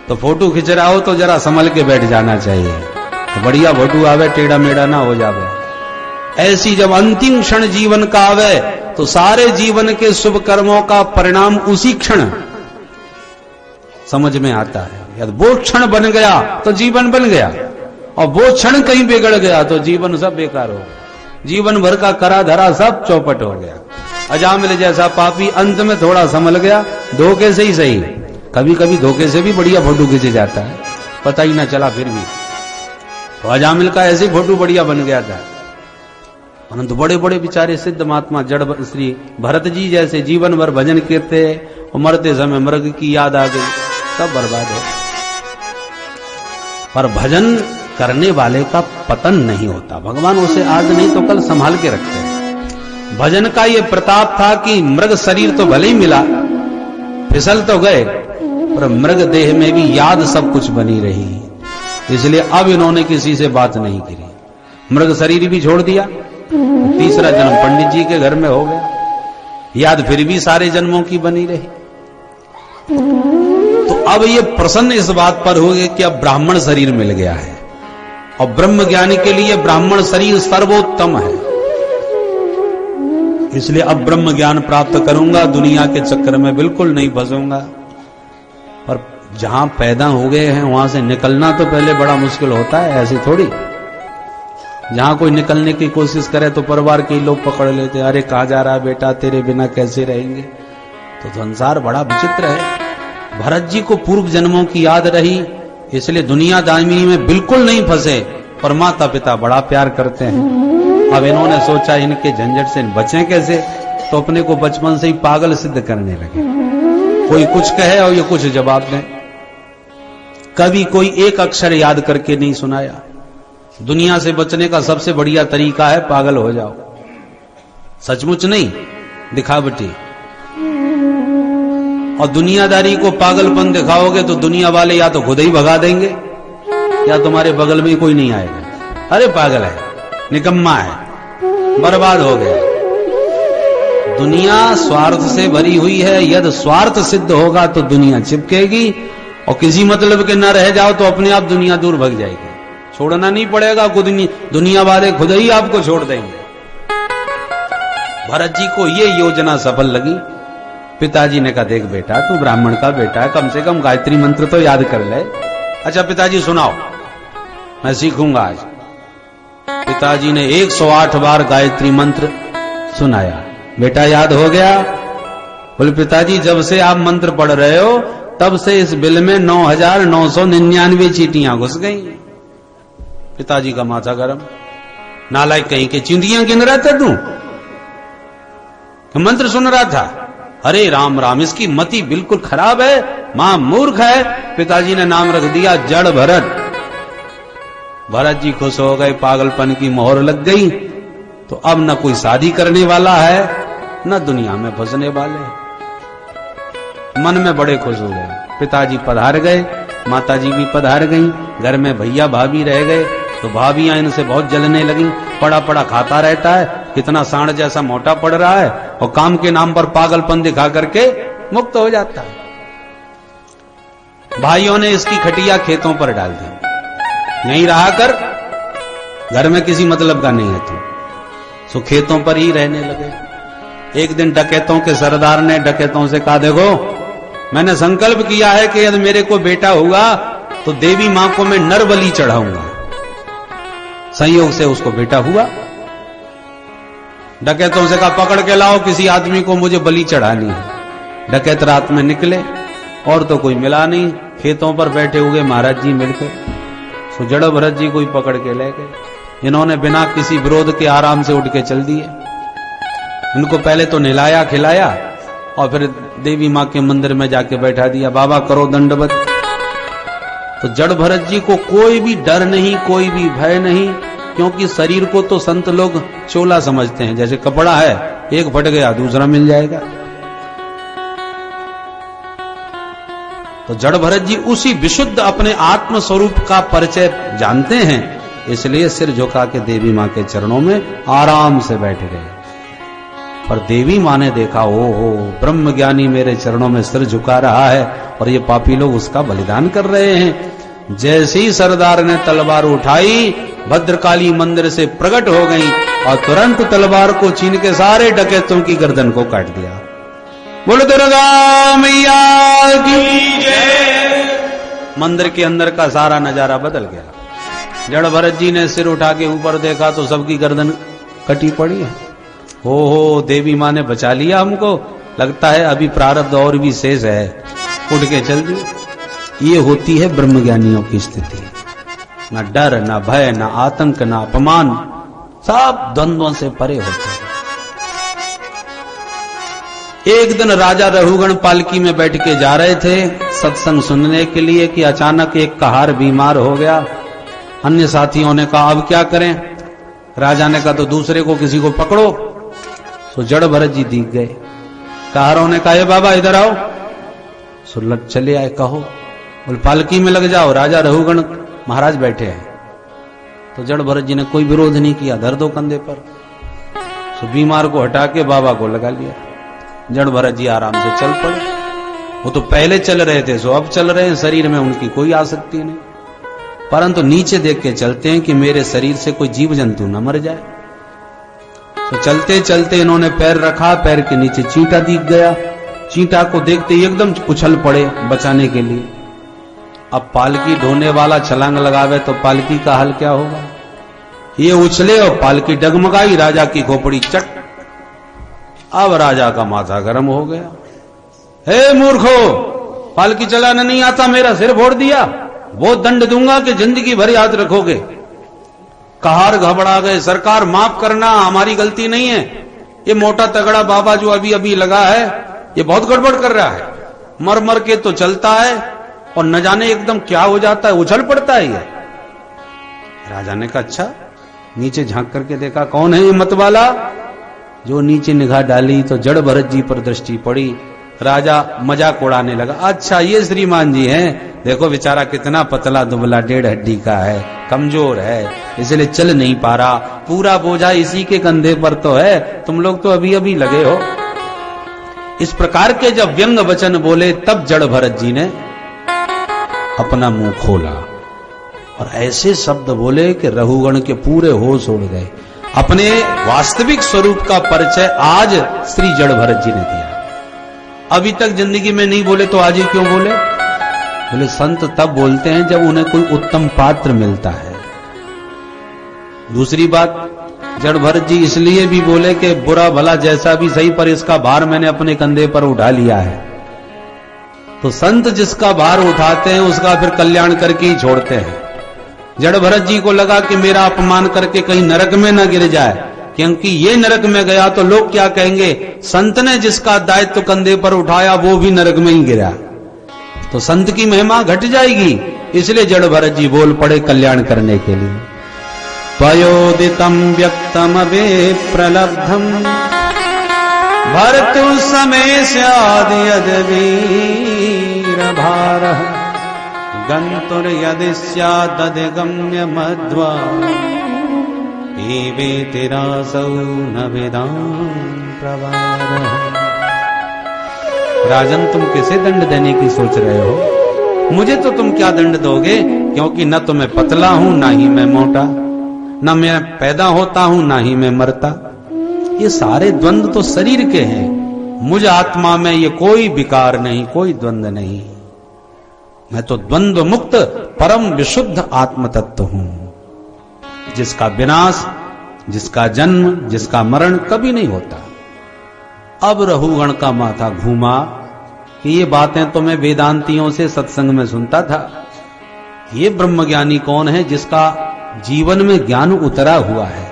तो फोटो खिंच रहा हो तो जरा संभल के बैठ जाना चाहिए, तो बढ़िया फोटो आवे, टेढ़ा मेढ़ा ना हो जावे। ऐसी जब अंतिम क्षण जीवन का आवे तो सारे जीवन के शुभ कर्मों का परिणाम उसी क्षण समझ में आता है। यदि वो क्षण बन गया तो जीवन बन गया, और वो क्षण कहीं बिगड़ गया तो जीवन सब बेकार हो गया, जीवन भर का करा धरा सब चौपट हो गया। अजामिल जैसा पापी अंत में थोड़ा संभल गया, धोखे से ही सही, कभी कभी धोखे से भी बढ़िया फोटो खींचे जाता है, पता ही ना चला फिर भी। तो अजामिल का ऐसे फोटो बढ़िया बन गया था, परंतु बड़े बड़े बेचारे सिद्ध महात्मा जड़ श्री भरत जी जैसे जीवन भर भजन करते और मरते समय मृग की याद आ गई, सब बर्बाद हो। पर भजन करने वाले का पतन नहीं होता, भगवान उसे आज नहीं तो कल संभाल के रखते हैं। भजन का ये प्रताप था कि मृग शरीर तो भले ही मिला, फिसल तो गए, पर मृग देह में भी याद सब कुछ बनी रही, इसलिए अब इन्होंने किसी से बात नहीं की। मृग शरीर भी छोड़ दिया, तीसरा जन्म पंडित जी के घर में हो गया, याद फिर भी सारे जन्मों की बनी रही। तो अब ये प्रसन्न इस बात पर हो गए कि अब ब्राह्मण शरीर मिल गया है, और ब्रह्म ज्ञानी के लिए ब्राह्मण शरीर सर्वोत्तम है, इसलिए अब ब्रह्म ज्ञान प्राप्त करूंगा, दुनिया के चक्कर में बिल्कुल नहीं फंसूंगा। पर जहां पैदा हो गए हैं वहां से निकलना तो पहले बड़ा मुश्किल होता है, ऐसे थोड़ी। जहां कोई निकलने की कोशिश करे तो परिवार के लोग पकड़ लेते हैं, अरे कहां जा रहा है बेटा, तेरे बिना कैसे रहेंगे। तो संसार बड़ा विचित्र है। भरत जी को पूर्व जन्मों की याद रही, इसलिए दुनियादारी में बिल्कुल नहीं फंसे, पर माता पिता बड़ा प्यार करते हैं। अब इन्होंने सोचा इनके झंझट से बचें कैसे, तो अपने को बचपन से ही पागल सिद्ध करने लगे। कोई कुछ कहे और ये कुछ जवाब दें, कभी कोई एक अक्षर याद करके नहीं सुनाया। दुनिया से बचने का सबसे बढ़िया तरीका है पागल हो जाओ, सचमुच नहीं दिखावटी। और दुनियादारी को पागलपन दिखाओगे तो दुनिया वाले या तो खुद ही भगा देंगे या तुम्हारे बगल में कोई नहीं आएगा, अरे पागल है, निकम्मा है, बर्बाद हो गया। दुनिया स्वार्थ से भरी हुई है, यदि स्वार्थ सिद्ध होगा तो दुनिया चिपकेगी, और किसी मतलब के न रह जाओ तो अपने आप दुनिया दूर भग जाएगी, छोड़ना नहीं पड़ेगा, दुनिया वाले खुद ही आपको छोड़ देंगे। भरत जी को ये योजना सफल लगी। पिताजी ने कहा, देख बेटा, तू ब्राह्मण का बेटा है, कम से कम गायत्री मंत्र तो याद कर ले। अच्छा पिताजी सुनाओ, मैं सीखूंगा आज। पिताजी ने 108 बार गायत्री मंत्र सुनाया। बेटा याद हो गया? बोले पिताजी, जब से आप मंत्र पढ़ रहे हो तब से इस बिल में 9,999 चीटियां घुस गई। पिताजी का माथा गरम। नालायक कहीं के, चींटियां गिन रहा था तू? मंत्र सुन रहा था? अरे राम राम, इसकी मति बिल्कुल खराब है, मां मूर्ख है। पिताजी ने नाम रख दिया जड़ भरत। भरत जी खुश हो गए, पागलपन की मोहर लग गई। तो अब न कोई शादी करने वाला है, न दुनिया में फंसने वाले। मन में बड़े खुश हो गए। पिताजी पधार गए, माताजी भी पधार गईं। घर में भैया भाभी रह गए तो भाभियां इनसे बहुत जलने लगी। पड़ा पड़ा खाता रहता है, कितना सांड जैसा मोटा पड़ रहा है, और काम के नाम पर पागलपन दिखा करके मुक्त हो जाता है। भाइयों ने इसकी खटिया खेतों पर डाल दी। यहीं रहा कर, घर में किसी मतलब का नहीं है तू। सो खेतों पर ही रहने लगे। एक दिन डकैतों के सरदार ने डकैतों से कहा, देखो मैंने संकल्प किया है कि यदि मेरे को बेटा हुआ तो देवी मां को मैं नर बलि चढ़ाऊंगा। संयोग से उसको बेटा हुआ। डकैतों से कहा, पकड़ के लाओ किसी आदमी को, मुझे बलि चढ़ानी है। डकैत रात में निकले और तो कोई मिला नहीं। खेतों पर बैठे हुए महाराज जी मिलकर सो जड़ भरत जी को ही पकड़ के ले गए। इन्होंने बिना किसी विरोध के आराम से उठ के चल दिए। इनको पहले तो नहलाया खिलाया और फिर देवी मां के मंदिर में जाके बैठा दिया। बाबा करो दंडवत। तो जड़ भरत जी को कोई भी डर नहीं, कोई भी भय नहीं, क्योंकि शरीर को तो संत लोग चोला समझते हैं। जैसे कपड़ा है, एक फट गया दूसरा मिल जाएगा। तो जड़ भरत जी उसी विशुद्ध अपने आत्म स्वरूप का परिचय जानते हैं, इसलिए सिर झुका के देवी मां के चरणों में आराम से बैठ गए। पर देवी मां ने देखा, ओहो ब्रह्म ज्ञानी मेरे चरणों में सिर झुका रहा है और ये पापी लोग उसका बलिदान कर रहे हैं। जैसे ही सरदार ने तलवार उठाई, भद्रकाली मंदिर से प्रकट हो गई और तुरंत तलवार को छीन के सारे डकैतों की गर्दन को काट दिया। बोलो दुर्गा मैया की जय। मंदिर के अंदर का सारा नजारा बदल गया। जड़ भरत जी ने सिर उठा के ऊपर देखा तो सबकी गर्दन कटी पड़ी है। हो देवी मां ने बचा लिया हमको, लगता है अभी प्रारब्ध और भी शेष है। उठ के चल दी। ये होती है ब्रह्मज्ञानियों की स्थिति। ना डर, ना भय, ना आतंक, ना अपमान, सब द्वंद्वों से परे होते हैं। एक दिन राजा रघुगण पालकी में बैठ के जा रहे थे सत्संग सुनने के लिए कि अचानक एक कहार बीमार हो गया। अन्य साथियों ने कहा अब क्या करें? राजा ने कहा तो दूसरे को किसी को पकड़ो। सो जड़ भरत जी दिख गए। कहारों ने कहा बाबा इधर आओ। सो चले आए। कहो। बोले पालकी में लग जाओ, राजा रघुगण महाराज बैठे हैं। तो जड़ भरत जी ने कोई विरोध नहीं किया, धर दो कंधे पर। सो बीमार को हटा के बाबा को लगा लिया। जड़ भरत जी आराम से चल पड़े। वो तो पहले चल रहे थे, सो अब चल रहे हैं। शरीर में उनकी कोई आसक्ति नहीं, परंतु नीचे देख के चलते हैं कि मेरे शरीर से कोई जीव जंतु न मर जाए। तो चलते चलते इन्होंने पैर रखा, पैर के नीचे चींटा दिख गया। चींटा को देखते ही एकदम उछल पड़े बचाने के लिए। अब पालकी ढोने वाला छलांग लगावे तो पालकी का हाल क्या होगा? ये उछले और पालकी डगमगाई, राजा की खोपड़ी चट। अब राजा का माथा गर्म हो गया। हे मूर्खो, पालकी चलाना नहीं आता, मेरा सिर फोड़ दिया, वो दंड दूंगा कि जिंदगी भर याद रखोगे। कहार घबरा गए। सरकार माफ करना, हमारी गलती नहीं है। ये मोटा तगड़ा बाबा जो अभी अभी लगा है, ये बहुत गड़बड़ कर रहा है। मर मर के तो चलता है और न जाने एकदम क्या हो जाता है, उछल पड़ता है ये। राजा ने कहा अच्छा। नीचे झांक करके देखा कौन है ये मतवाला। जो नीचे निगाह डाली तो जड़ भरत जी पर दृष्टि पड़ी। राजा मजाक उड़ाने लगा, अच्छा ये श्रीमान जी हैं, देखो बेचारा कितना पतला दुबला, 1.5 हड्डी का है, कमजोर है, इसलिए चल नहीं पा रहा, पूरा बोझा इसी के कंधे पर तो है, तुम लोग तो अभी अभी लगे हो। इस प्रकार के जब व्यंग वचन बोले तब जड़ भरत जी ने अपना मुंह खोला और ऐसे शब्द बोले कि रघुगण के पूरे होश उड़ गए। अपने वास्तविक स्वरूप का परिचय आज श्री जड़ भरत जी ने दिया। अभी तक जिंदगी में नहीं बोले तो आज ही क्यों बोले? बोले संत तब बोलते हैं जब उन्हें कोई उत्तम पात्र मिलता है। दूसरी बात, जड़ भरत जी इसलिए भी बोले कि बुरा भला जैसा भी सही, पर इसका भार मैंने अपने कंधे पर उठा लिया है। तो संत जिसका भार उठाते हैं उसका फिर कल्याण करके ही छोड़ते हैं। जड़ भरत जी को लगा कि मेरा अपमान करके कहीं नरक में न गिर जाए, क्योंकि ये नरक में गया तो लोग क्या कहेंगे, संत ने जिसका दायित्व कंधे पर उठाया वो भी नरक में ही गिरा, तो संत की महिमा घट जाएगी। इसलिए जड़ भरत जी बोल पड़े कल्याण करने के लिए। त्वयोदितं व्यक्तमवे प्रलब्धम भर्तु समय स्याद् यद् वीरभारः गन्तुर्यदि स्यादधिगम्य मध्वा पीबेति रासौ न विदां प्रवारः। राजन, तुम किसे दंड देने की सोच रहे हो? मुझे तो तुम क्या दंड दोगे, क्योंकि न तो मैं पतला हूं ना ही मैं मोटा, न मैं पैदा होता हूं ना ही मैं मरता। ये सारे द्वंद्व तो शरीर के हैं। मुझ आत्मा में ये कोई विकार नहीं, कोई द्वंद्व नहीं। मैं तो द्वंद्व मुक्त परम विशुद्ध आत्म तत्व हूं, जिसका विनाश, जिसका जन्म, जिसका मरण कभी नहीं होता। अब रघुगण का माथा घूमा कि ये बातें तो मैं वेदांतियों से सत्संग में सुनता था। ये ब्रह्मज्ञानी कौन है जिसका जीवन में ज्ञान उतरा हुआ है?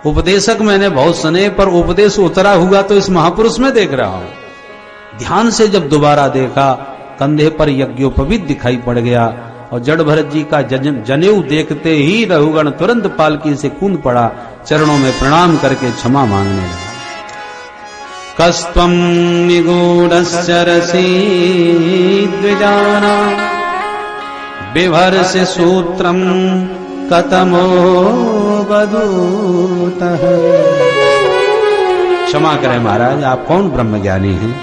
उपदेशक मैंने बहुत सुने, पर उपदेश उतरा हुआ तो इस महापुरुष में देख रहा हूं। ध्यान से जब दोबारा देखा, कंधे पर यज्ञोपवीत दिखाई पड़ गया, और जड़ भरत जी का जनेऊ देखते ही रघुगण तुरंत पालकी से कूद पड़ा, चरणों में प्रणाम करके क्षमा मांगने लगा। कस्त्वं निगूढ़स्य रसी द्विजाना बिभर्षि सूत्रम कतमो बदूतः। क्षमा करें महाराज, आप कौन ब्रह्मज्ञानी हैं?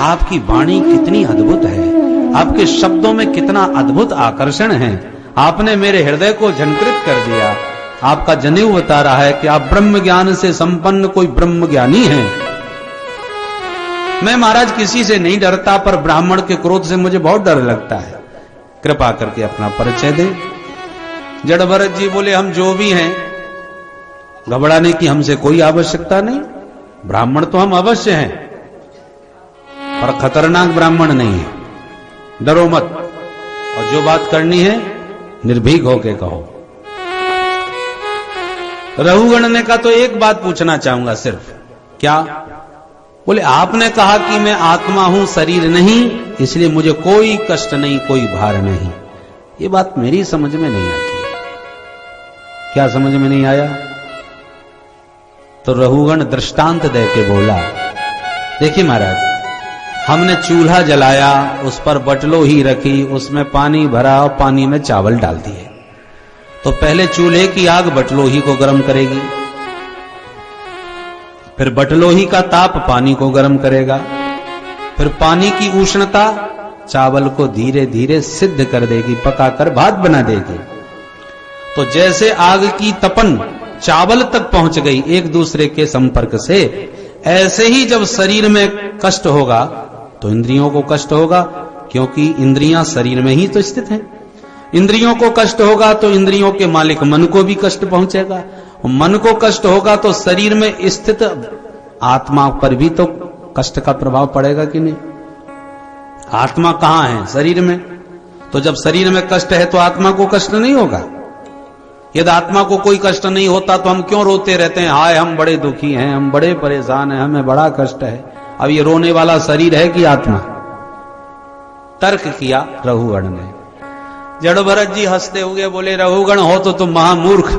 आपकी वाणी कितनी अद्भुत है, आपके शब्दों में कितना अद्भुत आकर्षण है। आपने मेरे हृदय को झंकृत कर दिया। आपका जनेऊ बता रहा है कि आप ब्रह्म ज्ञान से संपन्न कोई ब्रह्मज्ञानी हैं। मैं महाराज किसी से नहीं डरता, पर ब्राह्मण के क्रोध से मुझे बहुत डर लगता है। कृपा करके अपना परिचय दे। जड़ भरत जी बोले, हम जो भी हैं, घबराने की हमसे कोई आवश्यकता नहीं। ब्राह्मण तो हम अवश्य हैं, पर खतरनाक ब्राह्मण नहीं है। डरो मत, और जो बात करनी है निर्भीक होके कहो। रघुगण ने कहा, तो एक बात पूछना चाहूंगा सिर्फ। क्या? बोले, आपने कहा कि मैं आत्मा हूं, शरीर नहीं, इसलिए मुझे कोई कष्ट नहीं, कोई भार नहीं। ये बात मेरी समझ में नहीं आती। क्या समझ में नहीं आया? तो रघुगण दृष्टांत दे के बोला, देखिए महाराज, हमने चूल्हा जलाया, उस पर बटलोही रखी, उसमें पानी भरा और पानी में चावल डाल दिए। तो पहले चूल्हे की आग बटलोही को गर्म करेगी, फिर बटलोही का ताप पानी को गर्म करेगा, फिर पानी की उष्णता चावल को धीरे धीरे सिद्ध कर देगी, पकाकर भात बना देगी। तो जैसे आग की तपन चावल तक पहुंच गई एक दूसरे के संपर्क से, ऐसे ही जब शरीर में कष्ट होगा तो इंद्रियों को कष्ट होगा, क्योंकि इंद्रियां शरीर में ही तो स्थित हैं। इंद्रियों को कष्ट होगा तो इंद्रियों के मालिक मन को भी कष्ट पहुंचेगा, मन को कष्ट होगा तो शरीर में स्थित आत्मा पर भी तो कष्ट का प्रभाव पड़ेगा कि नहीं? आत्मा कहां है? शरीर में। तो जब शरीर में कष्ट है तो आत्मा को कष्ट नहीं होगा। यदि आत्मा को कोई कष्ट नहीं होता तो हम क्यों रोते रहते हैं, हाय हम बड़े दुखी हैं, हम बड़े परेशान हैं, हमें बड़ा कष्ट है। अब ये रोने वाला शरीर है कि आत्मा? तर्क किया रघुगण ने। जड़ भरत जी हंसते हुए बोले, रघुगण हो तो तुम महामूर्ख,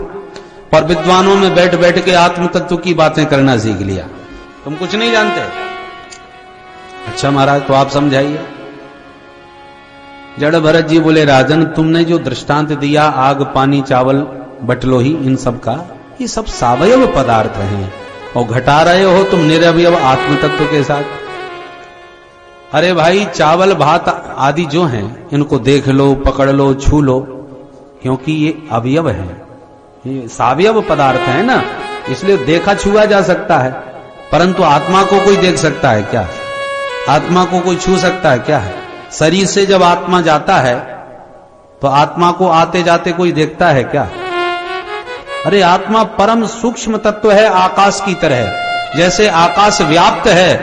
पर विद्वानों में बैठ बैठ के आत्म तत्व की बातें करना सीख लिया, तुम कुछ नहीं जानते। अच्छा महाराज, तो आप समझाइए। जड़ भरत जी बोले, राजन तुमने जो दृष्टांत दिया आग, पानी, चावल, बटलोही, इन सब का, ये सब सावयव पदार्थ हैं, और घटा रहे हो तुम निरवयव आत्म तत्व के साथ। अरे भाई, चावल भात आदि जो हैं, इनको देख लो, पकड़ लो, छू लो, क्योंकि ये अवयव है, ये सावयव पदार्थ है ना, इसलिए देखा छुआ जा सकता है, परंतु आत्मा को कोई देख सकता है क्या? आत्मा को कोई छू सकता है क्या? है शरीर से जब आत्मा जाता है तो आत्मा को आते जाते कोई देखता है क्या? अरे आत्मा परम सूक्ष्म तत्व है, आकाश की तरह। जैसे आकाश व्याप्त है,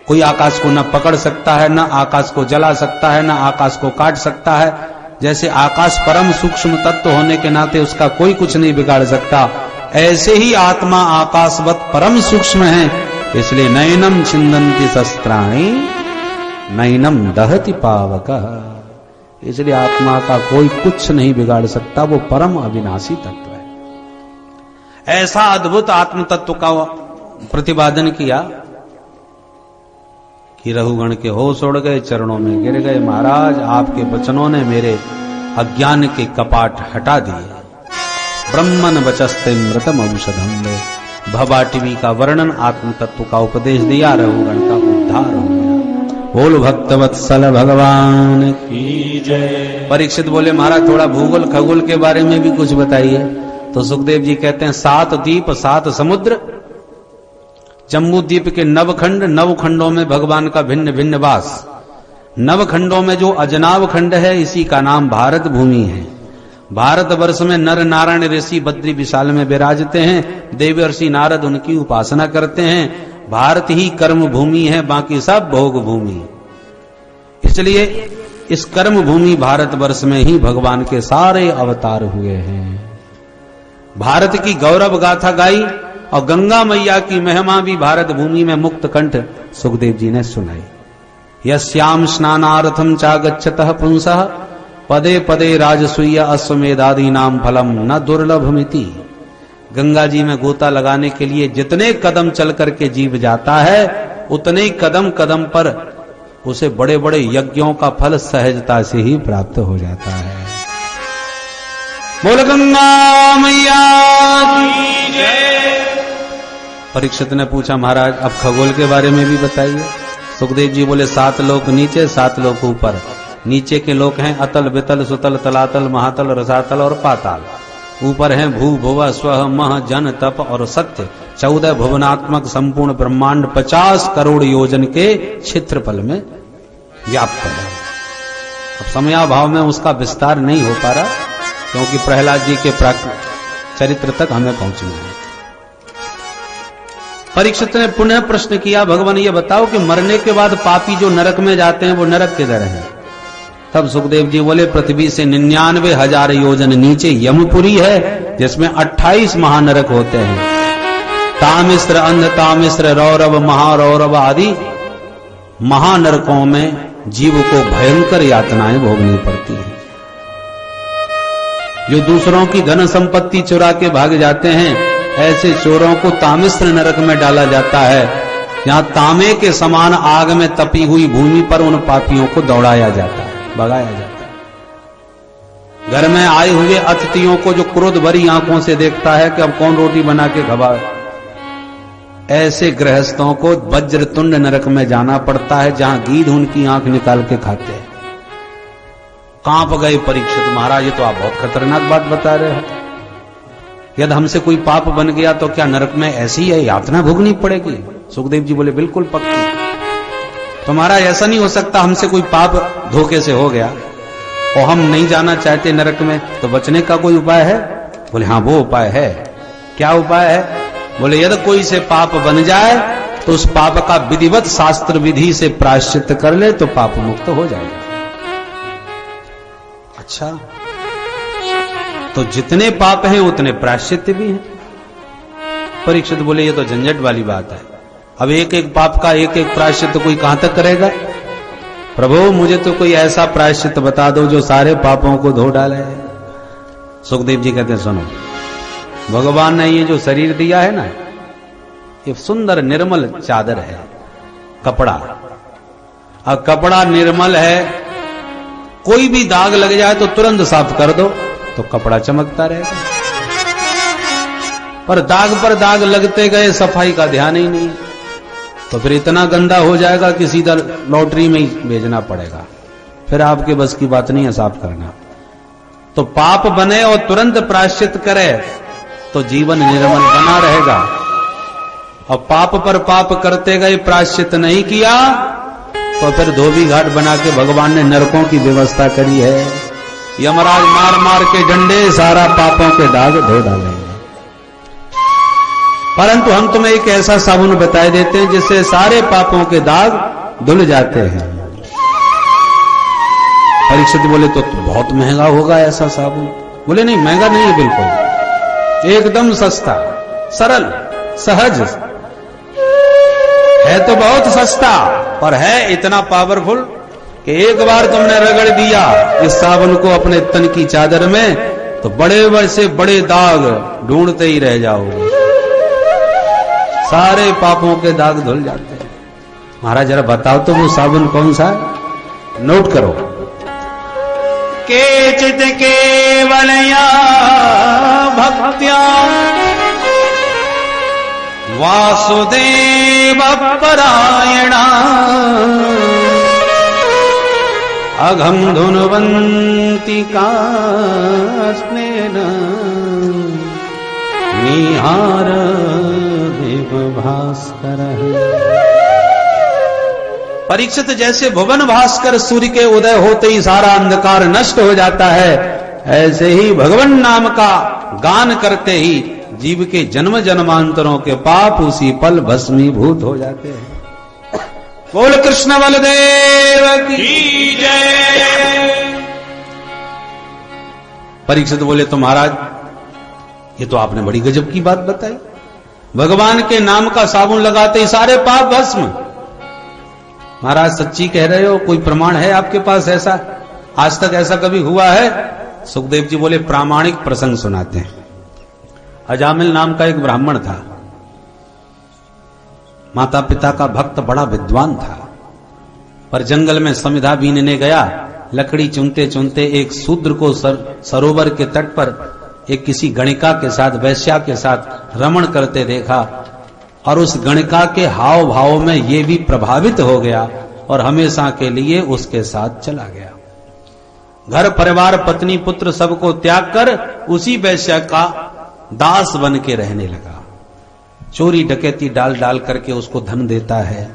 कोई आकाश को न पकड़ सकता है, न आकाश को जला सकता है, न आकाश को काट सकता है। जैसे आकाश परम सूक्ष्म तत्व होने के नाते उसका कोई कुछ नहीं बिगाड़ सकता, ऐसे ही आत्मा आकाशवत परम सूक्ष्म है। इसलिए नैनम छिन्दन्ति शस्त्राणि नैनम दहति पावकः। इसलिए आत्मा का कोई कुछ नहीं बिगाड़ सकता, वो परम अविनाशी तत्व है। ऐसा अद्भुत आत्म तत्व का प्रतिपादन किया कि रघुगण के होश उड़ गए, चरणों में गिर गए। महाराज आपके वचनों ने मेरे अज्ञान के कपाट हटा दिए। ब्रह्मन वचस्ते मृतम औषधम दे। भवाटिवी का वर्णन, आत्म तत्व का उपदेश दिया, रघुगण का उद्धार हो गया। बोल भक्तवत्सल भगवान की जय। परीक्षित बोले महाराज थोड़ा भूगोल खगोल के बारे में भी कुछ बताइए। तो सुखदेव जी कहते हैं 7 द्वीप 7 समुद्र, जम्बू द्वीप के नवखंड, नवखंडों में भगवान का भिन्न भिन्न वास। नवखंडों में जो अजनाव खंड है, इसी का नाम भारत भूमि है। भारतवर्ष में नर नारायण ऋषि बद्री विशाल में विराजते हैं, देवर्षि नारद उनकी उपासना करते हैं। भारत ही कर्म भूमि है, बाकी सब भोग भूमि। इसलिए इस कर्म भूमि भारतवर्ष में ही भगवान के सारे अवतार हुए हैं। भारत की गौरव गाथा गाई और गंगा मैया की महिमा भी भारत भूमि में मुक्त कंठ सुखदेव जी ने सुनाई। यस्याम स्नानार्थम चागच्छतः पुंसः पदे पदे राजसूय अश्वमेधादि नाम फलम न दुर्लभमिति। गंगा जी में गोता लगाने के लिए जितने कदम चल करके जीव जाता है, उतने ही कदम कदम पर उसे बड़े बड़े यज्ञों का फल सहजता से ही प्राप्त हो जाता है। बोल गंगा मैया की जय। परीक्षित ने पूछा महाराज अब खगोल के बारे में भी बताइए। सुखदेव जी बोले 7 लोक नीचे 7 लोक ऊपर। नीचे के लोक हैं अतल वितल सुतल तलातल महातल रसातल और पाताल। ऊपर हैं भू भुव स्व मह जन तप और सत्य। 14 भुवनात्मक संपूर्ण ब्रह्मांड 50 करोड़ योजन के क्षेत्रफल में व्याप्त है। अब समयाभाव में उसका विस्तार नहीं हो पा रहा, क्योंकि प्रहलाद जी के चरित्र तक हमें पहुंचना है। परीक्षित ने पुनः प्रश्न किया, भगवान ये बताओ कि मरने के बाद पापी जो नरक में जाते हैं वो नरक किधर है? तब सुखदेव जी बोले पृथ्वी से 99,000 योजन नीचे यमपुरी है, जिसमें 28 महानरक होते हैं। तामिश्र अंध तामिश्र रौरव महारौरव आदि महानरकों में जीव को भयंकर यातनाएं भोगनी पड़ती हैं। जो दूसरों की धन संपत्ति चुरा के भाग जाते हैं, ऐसे चोरों को तामिश्र नरक में डाला जाता है, जहां तांबे के समान आग में तपी हुई भूमि पर उन पापियों को दौड़ाया जाता है, भगाया जाता है। घर में आए हुए अतिथियों को जो क्रोध भरी आंखों से देखता है कि अब कौन रोटी बना के खवाए, ऐसे गृहस्थों को वज्रतुंड नरक में जाना पड़ता है, जहां गीध उनकी आंख निकाल के खाते हैं। कांप गए परीक्षित, महाराज ये तो आप बहुत खतरनाक बात बता रहे हो। यदि हमसे कोई पाप बन गया तो क्या नरक में ऐसी ही यातना भोगनी पड़ेगी? सुखदेव जी बोले बिल्कुल पक्की। तो महाराज ऐसा नहीं हो सकता हमसे कोई पाप धोखे से हो गया और हम नहीं जाना चाहते नरक में, तो बचने का कोई उपाय है? बोले हाँ वो उपाय है। क्या उपाय है? बोले यदि कोई से पाप बन जाए तो उस पाप का विधिवत शास्त्र विधि से प्रायश्चित कर ले तो पाप मुक्त हो जाएगा। अच्छा, तो जितने पाप हैं उतने प्रायश्चित भी हैं। परीक्षित बोले ये तो झंझट वाली बात है, अब एक एक पाप का एक एक प्रायश्चित कोई कहां तक करेगा? प्रभु मुझे तो कोई ऐसा प्रायश्चित बता दो जो सारे पापों को धो डाले। सुखदेव जी कहते हैं सुनो, भगवान ने ये जो शरीर दिया है ना, ये सुंदर निर्मल चादर है, कपड़ा। और कपड़ा निर्मल है, कोई भी दाग लग जाए तो तुरंत साफ कर दो तो कपड़ा चमकता रहेगा। पर दाग लगते गए, सफाई का ध्यान ही नहीं, तो फिर इतना गंदा हो जाएगा कि सीधा लॉटरी में ही भेजना पड़ेगा। फिर आपके बस की बात नहीं है साफ करना। तो पाप बने और तुरंत प्रायश्चित करे तो जीवन निर्मल बना रहेगा। और पाप पर पाप करते गए, प्रायश्चित नहीं किया तो फिर धोबी घाट बना के भगवान ने नरकों की व्यवस्था करी है। यमराज मार मार के डंडे सारा पापों के दाग धो डालेंगे। परंतु हम तुम्हें एक ऐसा साबुन बताए देते हैं जिससे सारे पापों के दाग धुल जाते हैं। परीक्षित बोले तो बहुत महंगा होगा ऐसा साबुन। बोले नहीं, महंगा नहीं है, बिल्कुल एकदम सस्ता, सरल, सहज है। तो बहुत सस्ता पर है इतना पावरफुल कि एक बार तुमने रगड़ दिया इस साबुन को अपने तन की चादर में तो बड़े बड़े से बड़े दाग ढूंढते ही रह जाओगे। सारे पापों के दाग धुल जाते हैं। महाराज जरा बताओ तो वो साबुन कौन सा है? नोट करो। केचित केवलया भक्त्या वासुदेव परायणा अघम धुनवंती कास्नेन निहार देव भास्कर। परीक्षित जैसे भुवन भास्कर सूर्य के उदय होते ही सारा अंधकार नष्ट हो जाता है, ऐसे ही भगवान नाम का गान करते ही जीव के जन्म जन्मांतरों के पाप उसी पल भस्मीभूत हो जाते हैं। बोल कृष्ण बलदेव की जय। परीक्षित बोले तो महाराज ये तो आपने बड़ी गजब की बात बताई। भगवान के नाम का साबुन लगाते ही सारे पाप भस्म। महाराज सच्ची कह रहे हो? कोई प्रमाण है आपके पास ऐसा? आज तक ऐसा कभी हुआ है? सुखदेव जी बोले प्रामाणिक प्रसंग सुनाते हैं। अजामिल नाम का एक ब्राह्मण था, माता पिता का भक्त, बड़ा विद्वान था, पर जंगल में समिधा बीनने गया। लकड़ी चुनते चुनते एक शूद्र को सरोवर के तट पर एक किसी गणिका के साथ, वैश्या के साथ रमण करते देखा और उस गणिका के हाव भाव में ये भी प्रभावित हो गया और हमेशा के लिए उसके साथ चला गया। घर परिवार पत्नी पुत्र सबको त्याग कर उसी वैश्या का दास बन के रहने लगा। चोरी डकैती डाल डाल करके उसको धन देता है।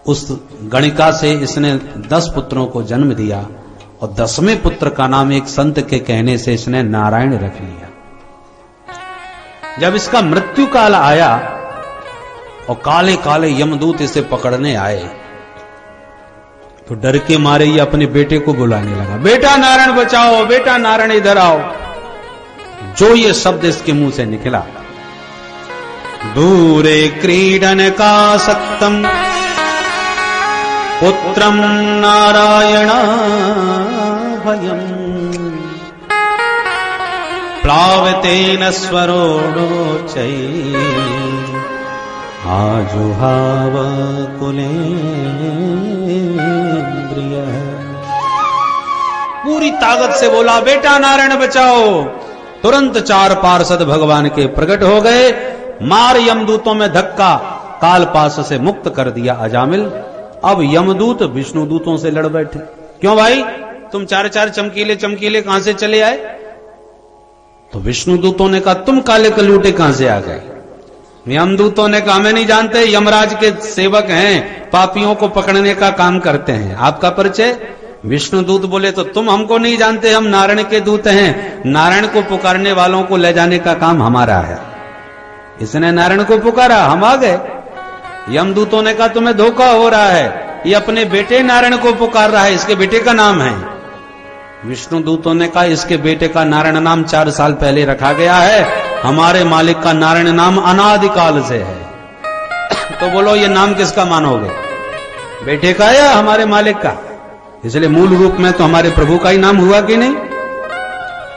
उस गणिका से इसने 10 पुत्रों को जन्म दिया और 10वें पुत्र का नाम एक संत के कहने से इसने नारायण रख लिया। जब इसका मृत्यु काल आया और काले काले यमदूत इसे पकड़ने आए तो डर के मारे ये अपने बेटे को बुलाने लगा, बेटा नारायण बचाओ, बेटा नारायण इधर आओ। जो ये शब्द इसके मुंह से निकला, दूरे क्रीडन का सत्तम पुत्रम नारायण भयम प्लावतेन स्वरोडोचै आजुहाव कुलेन्द्रिय। पूरी ताकत से बोला, बेटा नारायण बचाओ। तुरंत 4 पार्षद भगवान के प्रकट हो गए, मार यमदूतों में धक्का, काल पाश से मुक्त कर दिया अजामिल। अब यमदूत विष्णुदूतों से लड़ बैठे। क्यों भाई, तुम 4 चमकीले चमकीले कहां से चले आए? तो विष्णुदूतों ने कहा तुम काले कलूटे कहां से आ गए? यमदूतों ने कहा हमें नहीं जानते, यमराज के सेवक हैं, पापियों को पकड़ने का काम करते हैं। आपका परिचय? विष्णुदूत बोले तो तुम हमको नहीं जानते, हम नारायण के दूत हैं, नारायण को पुकारने वालों को ले जाने का काम हमारा है। इसने नारायण को पुकारा, हम आ गए। यमदूतों ने कहा तुम्हें धोखा हो रहा है, ये अपने बेटे नारायण को पुकार रहा है, इसके बेटे का नाम है। विष्णुदूतों ने कहा इसके बेटे का नारायण नाम 4 साल पहले रखा गया है, हमारे मालिक का नारायण नाम अनादिकाल से है। तो बोलो ये नाम किसका मानोगे, बेटे का या हमारे मालिक का? इसलिए मूल रूप में तो हमारे प्रभु का ही नाम हुआ कि नहीं?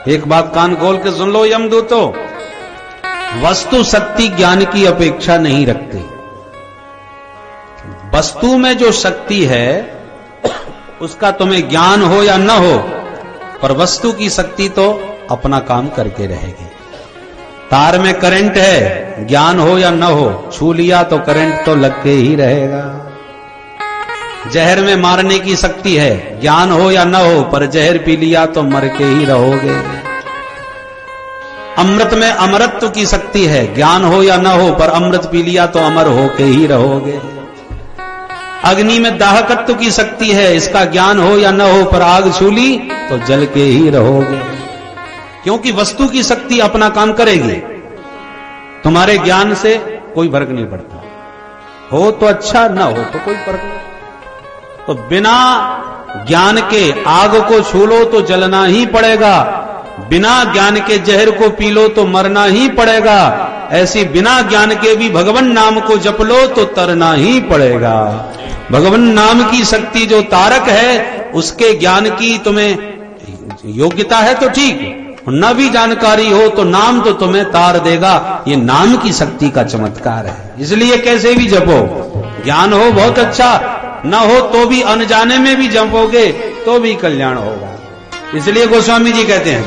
एक बात कान खोल के सुन लो यमदूतों, वस्तु शक्ति ज्ञान की अपेक्षा नहीं रखती। वस्तु में जो शक्ति है उसका तुम्हें ज्ञान हो या न हो, पर वस्तु की शक्ति तो अपना काम करके रहेगी। तार में करंट है, ज्ञान हो या न हो, छू लिया तो करंट तो लग के ही रहेगा। जहर में मारने की शक्ति है, ज्ञान हो या न हो, पर जहर पी लिया तो मर के ही रहोगे। अमृत में अमरत्व की शक्ति है, ज्ञान हो या न हो, पर अमृत पी लिया तो अमर हो के ही रहोगे। अग्नि में दाहकत्व की शक्ति है, इसका ज्ञान हो या न हो, पर आग छू ली तो जल के ही रहोगे। क्योंकि वस्तु की शक्ति अपना काम करेगी, तुम्हारे ज्ञान से कोई फर्क नहीं पड़ता। हो तो अच्छा, न हो तो कोई फर्क नहीं। तो बिना ज्ञान के आग को छू लो तो जलना ही पड़ेगा, बिना ज्ञान के जहर को पी लो तो मरना ही पड़ेगा। ऐसी बिना ज्ञान के भी भगवान नाम को जप लो तो तरना ही पड़ेगा। भगवान नाम की शक्ति जो तारक है, उसके ज्ञान की तुम्हें योग्यता है तो ठीक, न भी जानकारी हो तो नाम तो तुम्हें तार देगा। ये नाम की शक्ति का चमत्कार है। इसलिए कैसे भी जपो, ज्ञान हो बहुत अच्छा, न हो तो भी अनजाने में भी जपोगे तो भी कल्याण होगा। इसलिए गोस्वामी जी कहते हैं,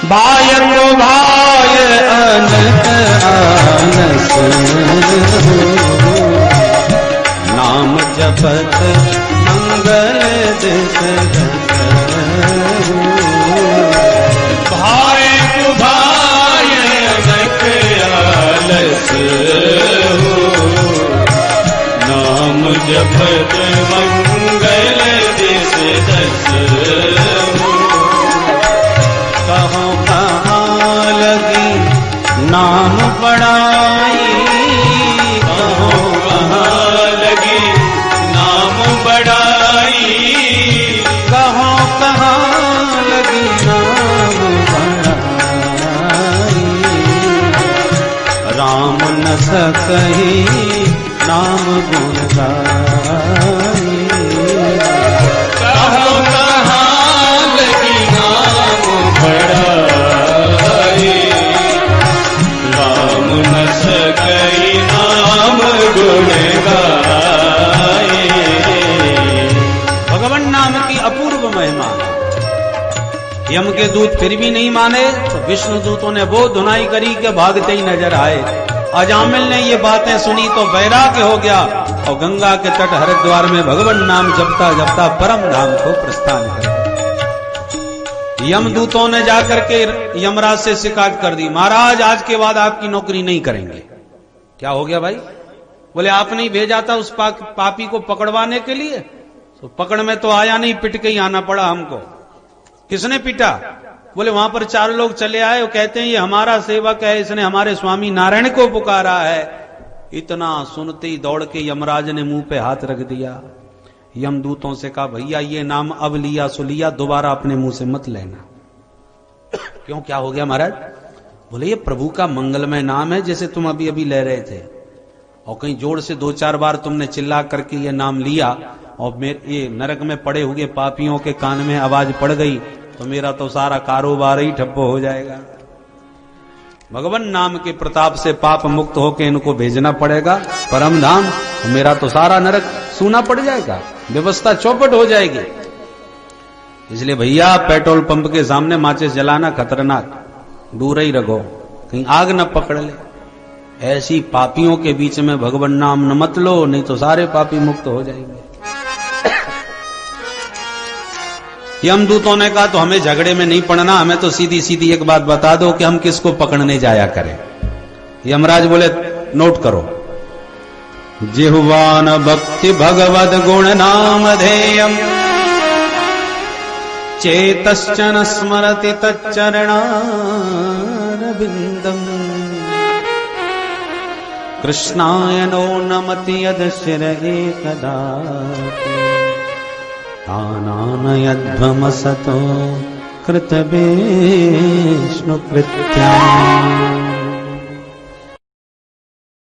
भाय को भाय अनंत आनस, नाम जपत मंगल दिस भाय को भाय अनक आलस हो, नाम जपत मंगल दिस दस हो। कहाँ कहाँ लगी नाम बड़ाई, कहाँ कहाँ लगी नाम बड़ाई, कहाँ कहाँ लगी नाम बड़ाई। राम न सकही नाम गुण गाई, कहाँ कहाँ लगी नाम बड़ाई, राम न सकई नाम गुण गाए। भगवान नाम की अपूर्व महिमा। यम के दूत फिर भी नहीं माने तो विष्णु दूतों ने वो धुनाई करी के भागते ही नजर आए। अजामिल ने ये बातें सुनी तो वैराग्य हो गया और गंगा के तट हरिद्वार में भगवान नाम जपता जपता परम धाम को प्रस्थान कर। यमदूतों ने जाकर के यमराज से शिकायत कर दी, महाराज आज के बाद आपकी नौकरी नहीं करेंगे। क्या हो गया भाई? बोले आपने ही भेजा था उस पापी को पकड़वाने के लिए, तो पकड़ में तो आया नहीं, पिट के ही आना पड़ा हमको। किसने पिटा? बोले वहां पर 4 लोग चले आए, वो कहते हैं ये हमारा सेवक है, इसने हमारे स्वामी नारायण को पुकारा है। इतना सुनते ही दौड़ के यमराज ने मुंह पे हाथ रख दिया। यमदूतों से कहा भैया ये नाम अब लिया सो लिया, दोबारा अपने मुंह से मत लेना। क्यों, क्या हो गया महाराज? बोले ये प्रभु का मंगलमय नाम है जैसे तुम अभी अभी ले रहे थे, और कहीं जोर से 2-4 बार तुमने चिल्ला करके ये नाम लिया और मेरे ये नरक में पड़े हुए पापियों के कान में आवाज पड़ गई तो मेरा तो सारा कारोबार ही ठप्प हो जाएगा। भगवान नाम के प्रताप से पाप मुक्त होकर इनको भेजना पड़ेगा परम धाम, मेरा तो सारा नरक सूना पड़ जाएगा, व्यवस्था चौपट हो जाएगी। इसलिए भैया पेट्रोल पंप के सामने माचिस जलाना खतरनाक, दूर ही रखो कहीं आग न पकड़ ले। ऐसी पापियों के बीच में भगवान नाम न मत लो, नहीं तो सारे पापी मुक्त हो जाएंगे। यमदूतों ने कहा तो हमें झगड़े में नहीं पड़ना, हमें तो सीधी सीधी एक बात बता दो कि हम किसको पकड़ने जाया करें। यमराज बोले नोट करो, जिह्वान भक्ति भगवद गुण नाम धेयम, चेतश्चन स्मरति तच्चरणारविंदम, कृष्णाय नो नमति यद शिर एकदा, तानानयध्वमसतो कृतवेष्णु कृत्या।